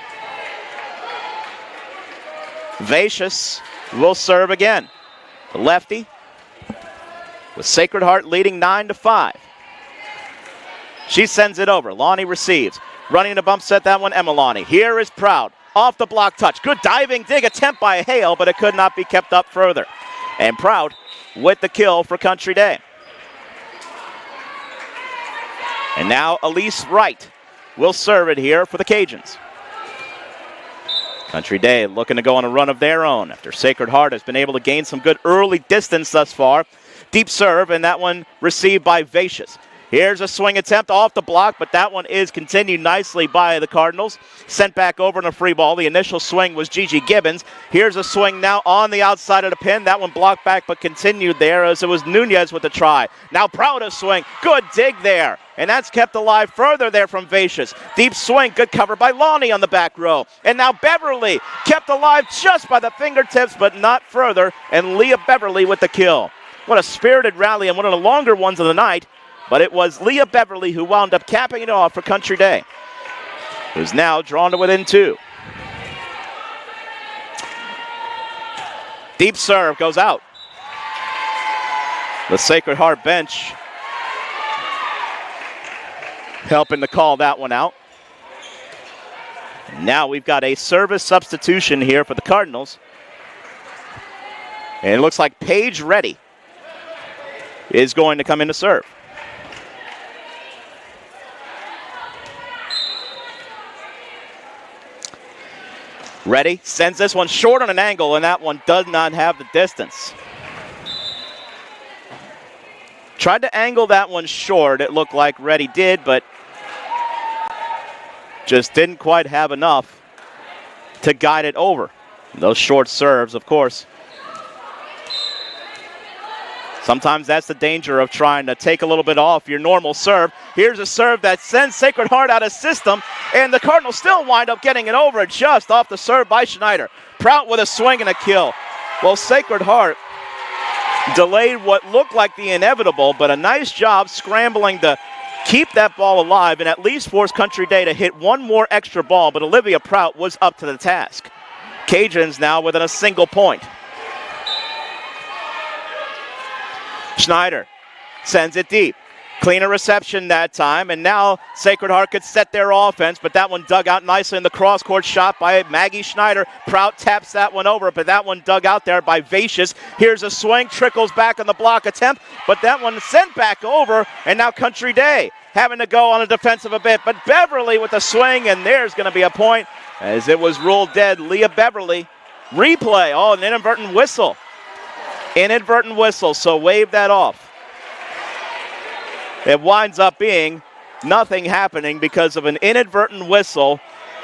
Vasius will serve again. The lefty, with Sacred Heart leading 9-5. She sends it over. Lonnie receives. Running the bump set, that one, Emma Lonnie. Here is Proud. Off the block touch. Good diving dig attempt by Hale, but it could not be kept up further. And Proud with the kill for Country Day. And now Elise Wright will serve it here for the Cajuns. Country Day looking to go on a run of their own after Sacred Heart has been able to gain some good early distance thus far. Deep serve, and that one received by Vasius. Here's a swing attempt off the block, but that one is continued nicely by the Cardinals. Sent back over in a free ball. The initial swing was Gigi Gibbons. Here's a swing now on the outside of the pin. That one blocked back, but continued there as it was Nunez with the try. Now Proud a swing. Good dig there. And that's kept alive further there from Vasius. Deep swing, good cover by Lonnie on the back row. And now Beverly kept alive just by the fingertips, but not further. And Leah Beverly with the kill. What a spirited rally and one of the longer ones of the night. But it was Leah Beverly who wound up capping it off for Country Day, who's now drawn to within 2. Deep serve goes out. The Sacred Heart bench helping to call that one out. And now we've got a service substitution here for the Cardinals. And it looks like Paige Reddy is going to come in to serve. Reddy sends this one short on an angle, and that one does not have the distance. Tried to angle that one short, it looked like Reddy did, but just didn't quite have enough to guide it over. Those short serves, of course, Sometimes that's the danger of trying to take a little bit off your normal serve. Here's a serve that sends Sacred Heart out of system, and the Cardinals still wind up getting it over just off the serve by Schneider. Prout with a swing and a kill. Well, Sacred Heart delayed what looked like the inevitable, but a nice job scrambling to keep that ball alive and at least force Country Day to hit one more extra ball, but Olivia Prout was up to the task. Cajuns now within a single point. Schneider sends it deep. Cleaner reception that time, and now Sacred Heart could set their offense, but that one dug out nicely in the cross-court shot by Maggie Schneider. Prout taps that one over, but that one dug out there by Vacious. Here's a swing, trickles back on the block attempt, but that one sent back over, and now Country Day having to go on a defensive a bit, but Beverly with a swing, and there's going to be a point as it was ruled dead. Leah Beverly, replay, an inadvertent whistle. Inadvertent whistle, so wave that off. It winds up being nothing happening because of an inadvertent whistle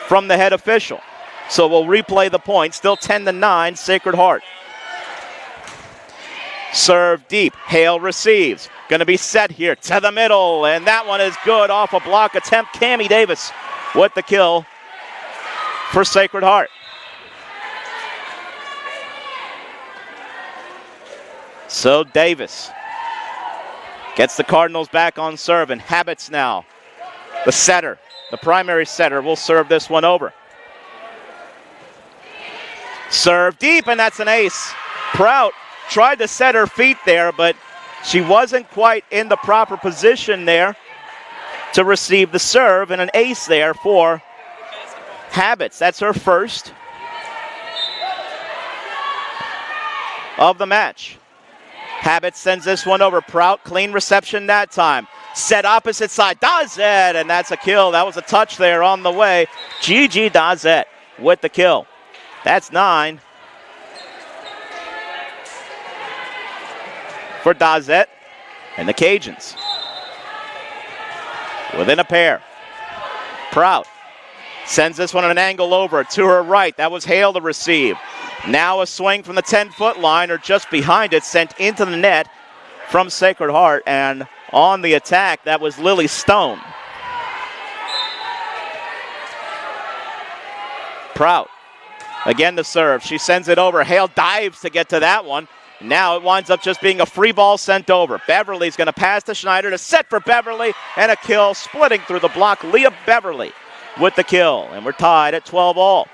from the head official. So we'll replay the point. Still 10-9, Sacred Heart. Serve deep. Hale receives. Going to be set here to the middle, and that one is good off a block attempt. Cammie Davis with the kill for Sacred Heart. So Davis gets the Cardinals back on serve, and Habits now, the setter, the primary setter, will serve this one over. Serve deep, and that's an ace. Prout tried to set her feet there, but she wasn't quite in the proper position there to receive the serve, and an ace there for Habits. That's her first of the match. Habits sends this one over. Prout, clean reception that time. Set opposite side, Dazet, and that's a kill. That was a touch there on the way. Gigi Dazet with the kill. That's 9 for Dazet and the Cajuns. Within a pair. Prout sends this one at an angle over to her right. That was Hale to receive. Now a swing from the 10-foot line, or just behind it, sent into the net from Sacred Heart. And on the attack, that was Lily Stone. Prout, again the serve. She sends it over. Hale dives to get to that one. Now it winds up just being a free ball sent over. Beverly's going to pass to Schneider to set for Beverly, and a kill splitting through the block. Leah Beverly with the kill, and we're tied at 12 all.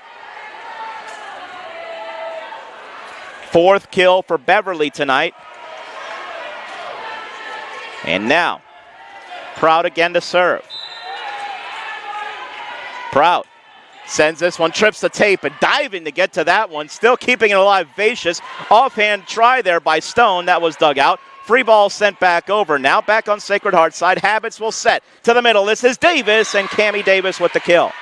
Fourth kill for Beverly tonight. And now, Prout again to serve. Prout sends this one, trips the tape, and diving to get to that one. Still keeping it alive, Vacious. Offhand try there by Stone. That was dug out. Free ball sent back over. Now back on Sacred Heart side. Habits will set to the middle. This is Davis, and Cammie Davis with the kill.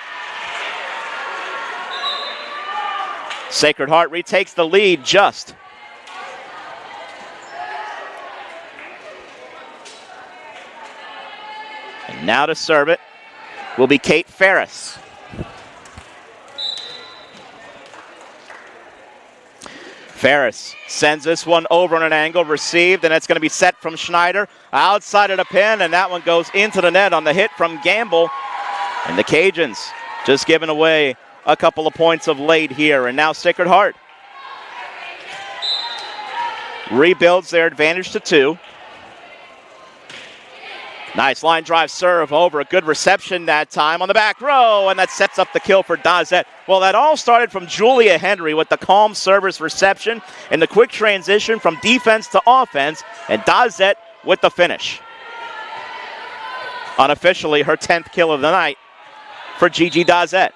Sacred Heart retakes the lead just. And now to serve it will be Kate Ferris. Ferris sends this one over on an angle, received, and it's going to be set from Schneider outside of the pin, and that one goes into the net on the hit from Gamble. And the Cajuns just giving away a couple of points of late here, and now Sacred Heart rebuilds their advantage to 2. Nice line drive serve over. A good reception that time on the back row, and that sets up the kill for Dazet. Well, that all started from Julia Henry with the calm service reception and the quick transition from defense to offense, and Dazet with the finish. Unofficially, her 10th kill of the night for Gigi Dazet.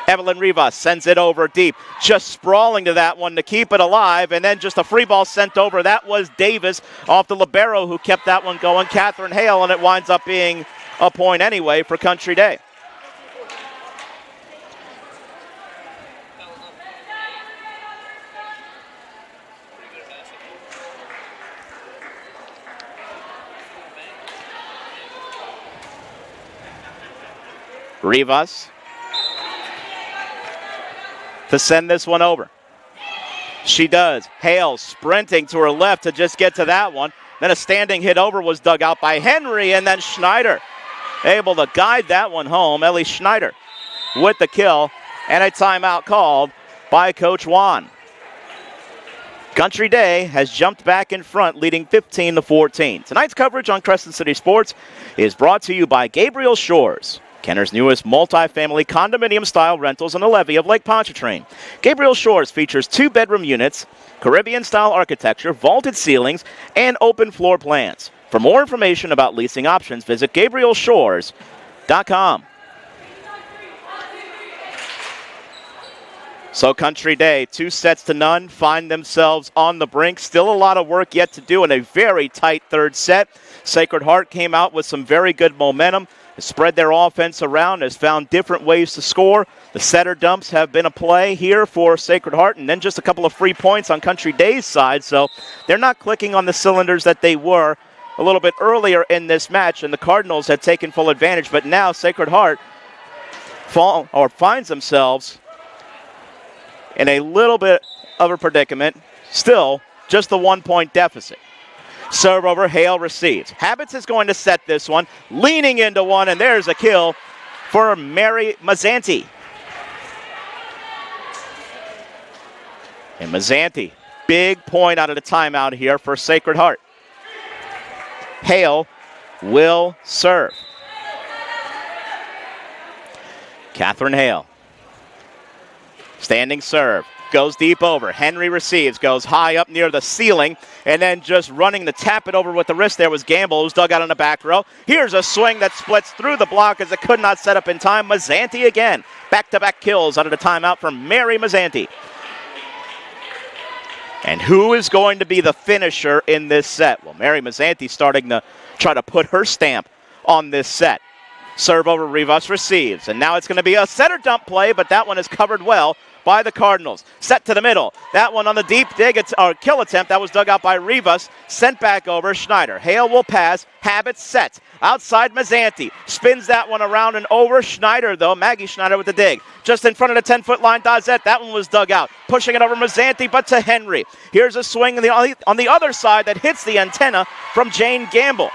Evelyn Rivas sends it over deep, just sprawling to that one to keep it alive, and then just a free ball sent over. That was Davis off the libero who kept that one going, Catherine Hale, and it winds up being a point anyway for Country Day. Rivas to send this one over. She does. Hale sprinting to her left to just get to that one. Then a standing hit over was dug out by Henry, and then Schneider able to guide that one home. Ellie Schneider with the kill, and a timeout called by Coach Juan. Country Day has jumped back in front, leading 15-14. Tonight's coverage on Crescent City Sports is brought to you by Gabriel Shores, Kenner's newest multi-family condominium-style rentals on the levee of Lake Pontchartrain. Gabriel Shores features 2-bedroom units, Caribbean-style architecture, vaulted ceilings, and open floor plans. For more information about leasing options, visit GabrielShores.com. So Country Day, 2-0, find themselves on the brink. Still a lot of work yet to do in a very tight third set. Sacred Heart came out with some very good momentum, has spread their offense around, has found different ways to score. The setter dumps have been a play here for Sacred Heart, and then just a couple of free points on Country Day's side. So they're not clicking on the cylinders that they were a little bit earlier in this match, and the Cardinals had taken full advantage. But now Sacred Heart finds themselves in a little bit of a predicament. Still, just the 1-point deficit. Serve over, Hale receives. Habits is going to set this one, leaning into one, and there's a kill for Mary Mazzanti. And Mazzanti, big point out of the timeout here for Sacred Heart. Hale will serve. Catherine Hale. Standing serve, goes deep over. Henry receives, goes high up near the ceiling, and then just running to tap it over with the wrist there was Gamble, who's dug out on the back row. Here's a swing that splits through the block as it could not set up in time. Mazzanti again. Back-to-back kills out of the timeout from Mary Mazzanti. And who is going to be the finisher in this set? Well, Mary Mazzanti starting to try to put her stamp on this set. Serve over, Rivas receives, and now it's going to be a setter dump play, but that one is covered well by the Cardinals. Set to the middle. That one on the deep dig or kill attempt. That was dug out by Rivas. Sent back over Schneider. Hale will pass. Habit set. Outside Mazzanti. Spins that one around and over. Schneider, though. Maggie Schneider with the dig. Just in front of the 10-foot line, Dazette. That one was dug out. Pushing it over Mazzanti, but to Henry. Here's a swing on the other side that hits the antenna from Jane Gamble.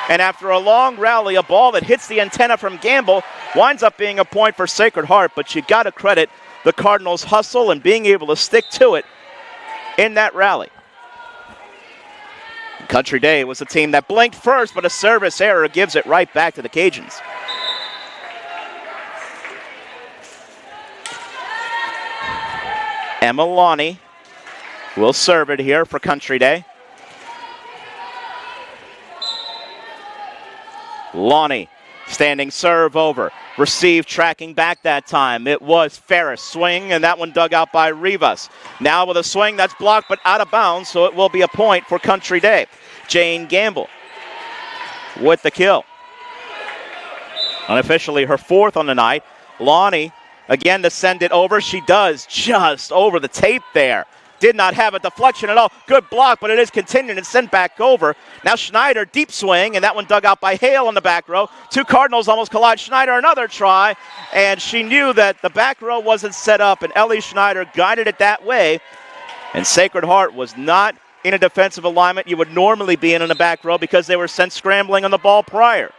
And after a long rally, a ball that hits the antenna from Gamble winds up being a point for Sacred Heart, but you got to credit the Cardinals' hustle and being able to stick to it in that rally. Country Day was a team that blinked first, but a service error gives it right back to the Cajuns. Emma Lonnie will serve it here for Country Day. Lonnie, standing serve over. Receive, tracking back that time. It was Ferris. Swing, and that one dug out by Rivas. Now with a swing that's blocked but out of bounds, so it will be a point for Country Day. Jane Gamble with the kill. Unofficially her fourth on the night. Lonnie again to send it over. She does just over the tape there. Did not have a deflection at all. Good block, but it is continuing and sent back over. Now Schneider, deep swing, and that one dug out by Hale on the back row. Two Cardinals almost collide. Schneider, another try, and she knew that the back row wasn't set up, and Ellie Schneider guided it that way. And Sacred Heart was not in a defensive alignment you would normally be in the back row because they were sent scrambling on the ball prior.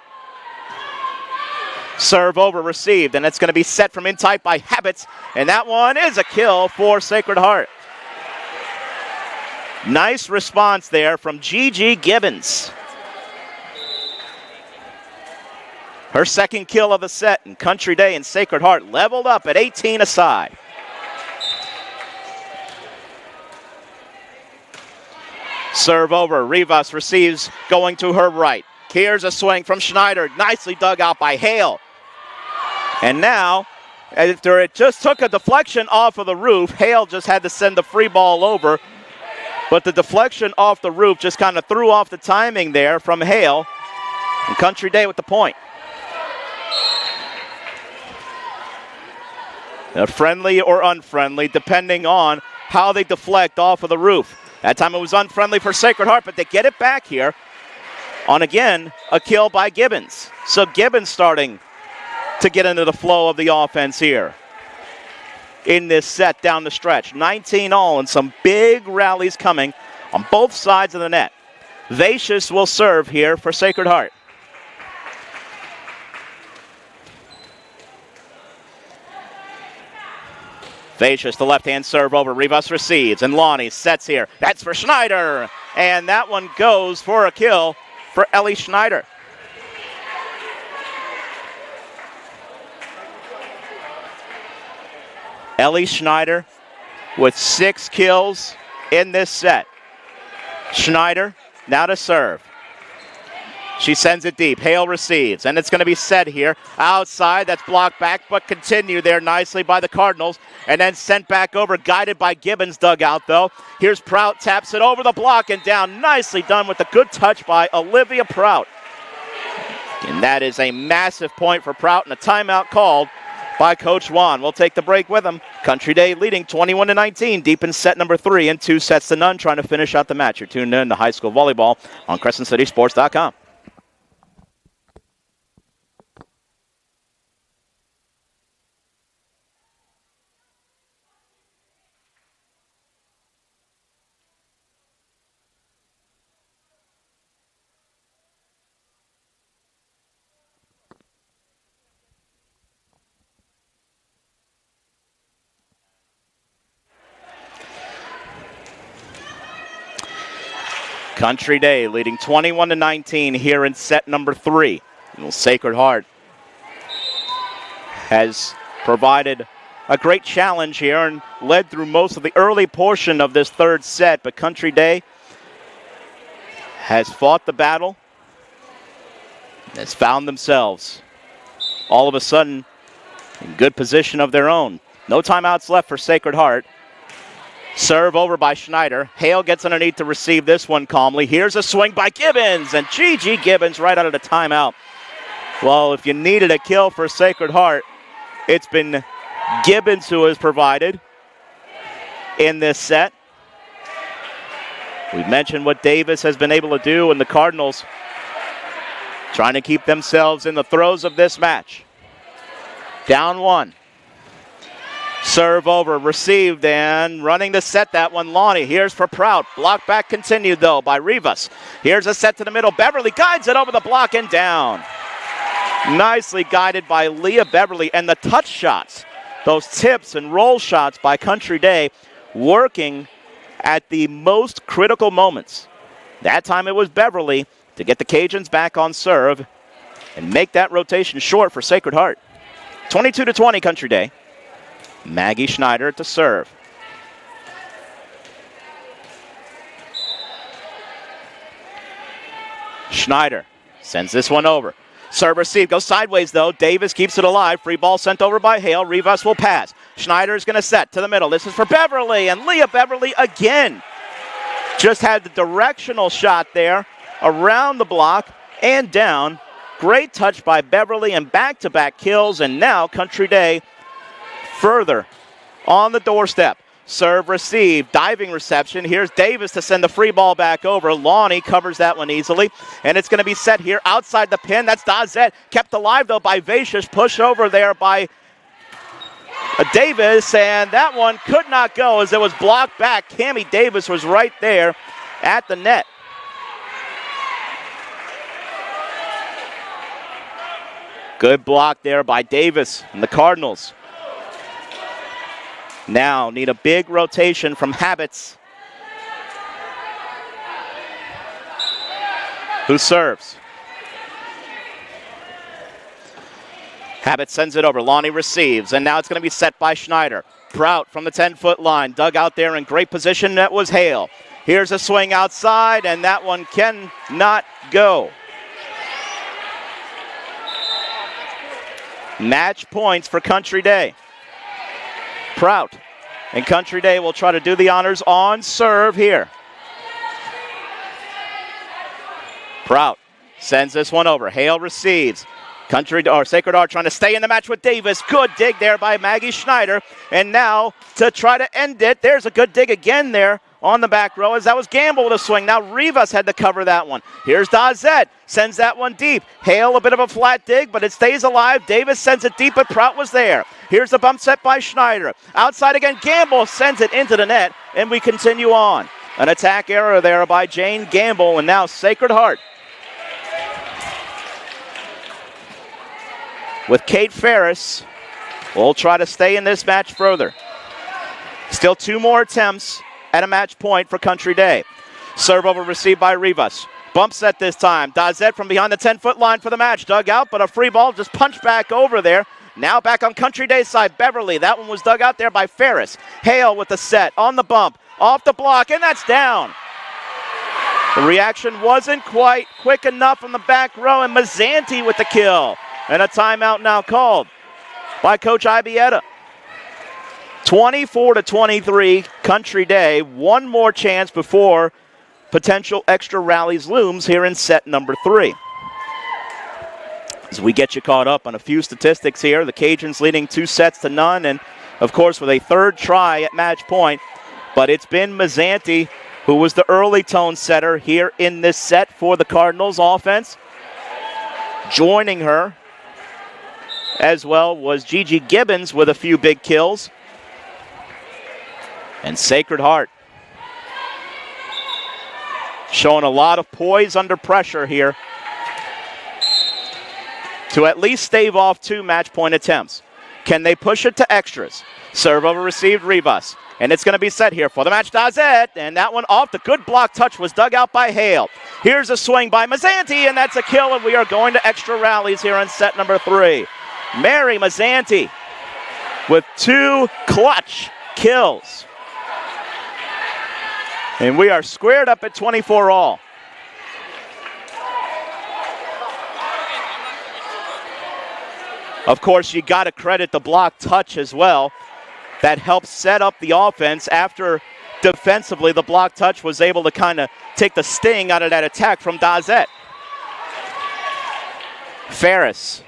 Serve over, received, and it's going to be set from in tight by Habits, and that one is a kill for Sacred Heart. Nice response there from Gigi Gibbons. Her second kill of the set, and Country Day and Sacred Heart leveled up at 18 aside. Serve over, Rivas receives, going to her right. Here's a swing from Schneider, nicely dug out by Hale. And now, after it just took a deflection off of the roof, Hale just had to send the free ball over. But the deflection off the roof just kind of threw off the timing there from Hale. And Country Day with the point. Now, friendly or unfriendly, depending on how they deflect off of the roof. That time it was unfriendly for Sacred Heart, but they get it back here on, again, a kill by Gibbons. So Gibbons starting to get into the flow of the offense here. in this set down the stretch. 19 all and some big rallies coming on both sides of the net. Vacious will serve here for Sacred Heart. Vacious, the left-hand serve over. Rivas receives, and Lonnie sets here. That's for Schneider, and that one goes for a kill for Ellie Schneider. Ellie Schneider with 6 kills in this set. Schneider now to serve. She sends it deep. Hale receives, and it's going to be set here. Outside, that's blocked back, but continued there nicely by the Cardinals, and then sent back over, guided by Gibbons' dugout, though. Here's Prout, taps it over the block and down. Nicely done with a good touch by Olivia Prout. And that is a massive point for Prout, and a timeout called by Coach Juan. We'll take the break with him. Country Day leading 21-19, deep in set number 3 and 2 sets to none, trying to finish out the match. You're tuned in to high school volleyball on CrescentCitySports.com. Country Day leading 21-19 here in set number 3. Sacred Heart has provided a great challenge here and led through most of the early portion of this third set, but Country Day has fought the battle, has found themselves all of a sudden in good position of their own. No timeouts left for Sacred Heart. Serve over by Schneider. Hale gets underneath to receive this one calmly. Here's a swing by Gibbons, and Gigi Gibbons right out of the timeout. Well, if you needed a kill for Sacred Heart, it's been Gibbons who has provided in this set. We've mentioned what Davis has been able to do, and the Cardinals trying to keep themselves in the throes of this match. Down 1. Serve over, received, and running to set that one, Lonnie. Here's for Prout. Block back continued, though, by Rivas. Here's a set to the middle. Beverly guides it over the block and down. Nicely guided by Leah Beverly. And the touch shots, those tips and roll shots by Country Day, working at the most critical moments. That time it was Beverly to get the Cajuns back on serve and make that rotation short for Sacred Heart. 22-20, Country Day. Maggie Schneider to serve. Schneider sends this one over. Serve receive, goes sideways though. Davis keeps it alive. Free ball sent over by Hale. Rivas will pass. Schneider is going to set to the middle. This is for Beverly, and Leah Beverly again. Just had the directional shot there around the block and down. Great touch by Beverly and back-to-back kills, and now Country Day further on the doorstep. Serve receive, diving reception. Here's Davis to send the free ball back over. Lonnie covers that one easily, and it's going to be set here outside the pin. That's Dazette, kept alive though by Vacious, push over there by Davis, and that one could not go as it was blocked back. Cammie Davis was right there at the net. Good block there by Davis and the Cardinals. Now need a big rotation from Habits, who serves. Habits sends it over. Lonnie receives, and now it's going to be set by Schneider. Prout from the 10-foot line, dug out there in great position. That was Hale. Here's a swing outside, and that one cannot go. Match points for Country Day. Prout and Country Day will try to do the honors on serve here. Prout sends this one over. Hale receives. Sacred Heart trying to stay in the match with Davis. Good dig there by Maggie Schneider. And now to try to end it, there's a good dig again there on the back row as that was Gamble with a swing. Now Rivas had to cover that one. Here's Dazette, sends that one deep. Hale a bit of a flat dig, but it stays alive. Davis sends it deep, but Prout was there. Here's the bump set by Schneider. Outside again, Gamble sends it into the net, and we continue on. An attack error there by Jane Gamble, and now Sacred Heart with Kate Ferris will try to stay in this match further. Still 2 more attempts at a match point for Country Day. Serve over received by Rivas. Bump set this time. Dazet from behind the 10-foot line for the match. Dug out, but a free ball just punched back over there. Now back on Country Day's side. Beverly. That one was dug out there by Ferris. Hale with the set on the bump. Off the block, and that's down. The reaction wasn't quite quick enough from the back row, and Mazzanti with the kill. And a timeout now called by Coach Ibieta. 24-23, Country Day. One more chance before potential extra rallies looms here in set number 3. As we get you caught up on a few statistics here, the Cajuns leading 2-0, and of course with a third try at match point. But it's been Mazzanti who was the early tone setter here in this set for the Cardinals offense. Joining her as well was Gigi Gibbons with a few big kills. And Sacred Heart showing a lot of poise under pressure here to at least stave off 2 match point attempts. Can they push it to extras? Serve over received Rivas. And it's going to be set here for the match, Dazet. And that one off the good block touch was dug out by Hale. Here's a swing by Mazzanti, and that's a kill, and we are going to extra rallies here on set number 3. Mary Mazzanti with 2 clutch kills. And we are squared up at 24 all. Of course, you got to credit the block touch as well. That helped set up the offense after defensively the block touch was able to kind of take the sting out of that attack from Dazet. Ferris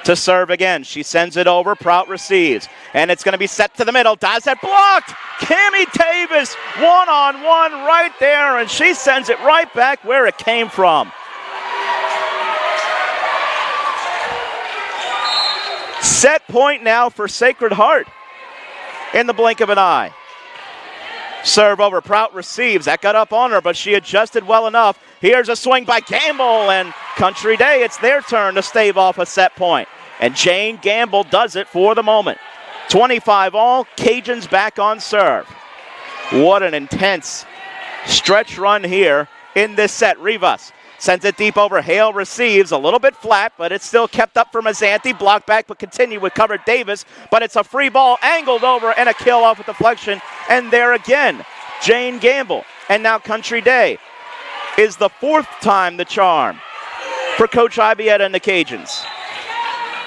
to serve again. She sends it over. Prout receives. And it's going to be set to the middle. Dazet blocked. Cammie Davis one-on-one right there, and she sends it right back where it came from. Set point now for Sacred Heart. In the blink of an eye. Serve over. Prout receives. That got up on her, but she adjusted well enough. Here's a swing by Gamble, and Country Day, it's their turn to stave off a set point. And Jane Gamble does it for the moment. 25 all. Cajuns back on serve. What an intense stretch run here in this set. Rivas sends it deep over. Hale receives. A little bit flat, but it's still kept up for Mazzanti. Block back, but continue with covered Davis. But it's a free ball angled over and a kill off with deflection. And there again, Jane Gamble. And now Country Day is the 4th time the charm for Coach Ibieta and the Cajuns.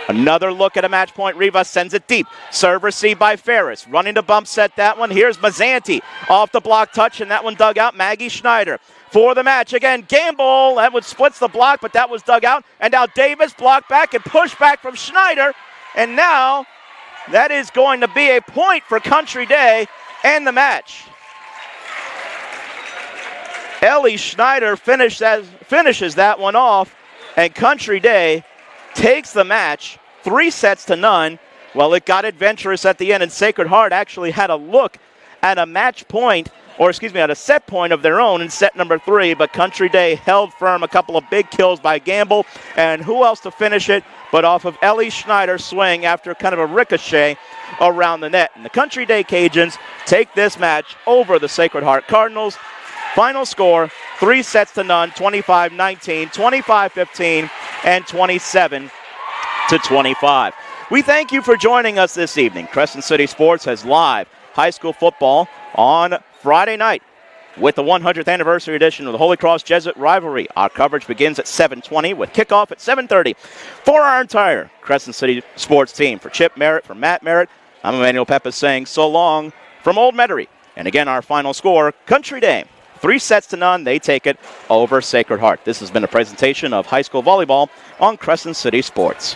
Another look at a match point. Rivas sends it deep. Serve received by Ferris. Running to bump set that one. Here's Mazzanti off the block touch, and that one dug out. Maggie Schneider for the match. Again, Gamble, that one splits the block, but that was dug out. And now Davis blocked back and pushed back from Schneider. And now that is going to be a point for Country Day and the match. Ellie Schneider finishes that one off, and Country Day takes the match 3-0. Well, it got adventurous at the end, and Sacred Heart actually had a look at a match point, at a set point of their own in set number 3, but Country Day held firm. A couple of big kills by Gamble, and who else to finish it but off of Ellie Schneider's swing after kind of a ricochet around the net. And the Country Day Cajuns take this match over the Sacred Heart Cardinals. Final score, 3-0, 25-19, 25-15, and 27-25. We thank you for joining us this evening. Crescent City Sports has live high school football on Friday night with the 100th anniversary edition of the Holy Cross Jesuit Rivalry. Our coverage begins at 7:20 with kickoff at 7:30. For our entire Crescent City Sports team, for Chip Merritt, for Matt Merritt, I'm Emmanuel Peppa saying so long from Old Metairie. And again, our final score, Country Day, 3-0. They take it over Sacred Heart. This has been a presentation of high school volleyball on Crescent City Sports.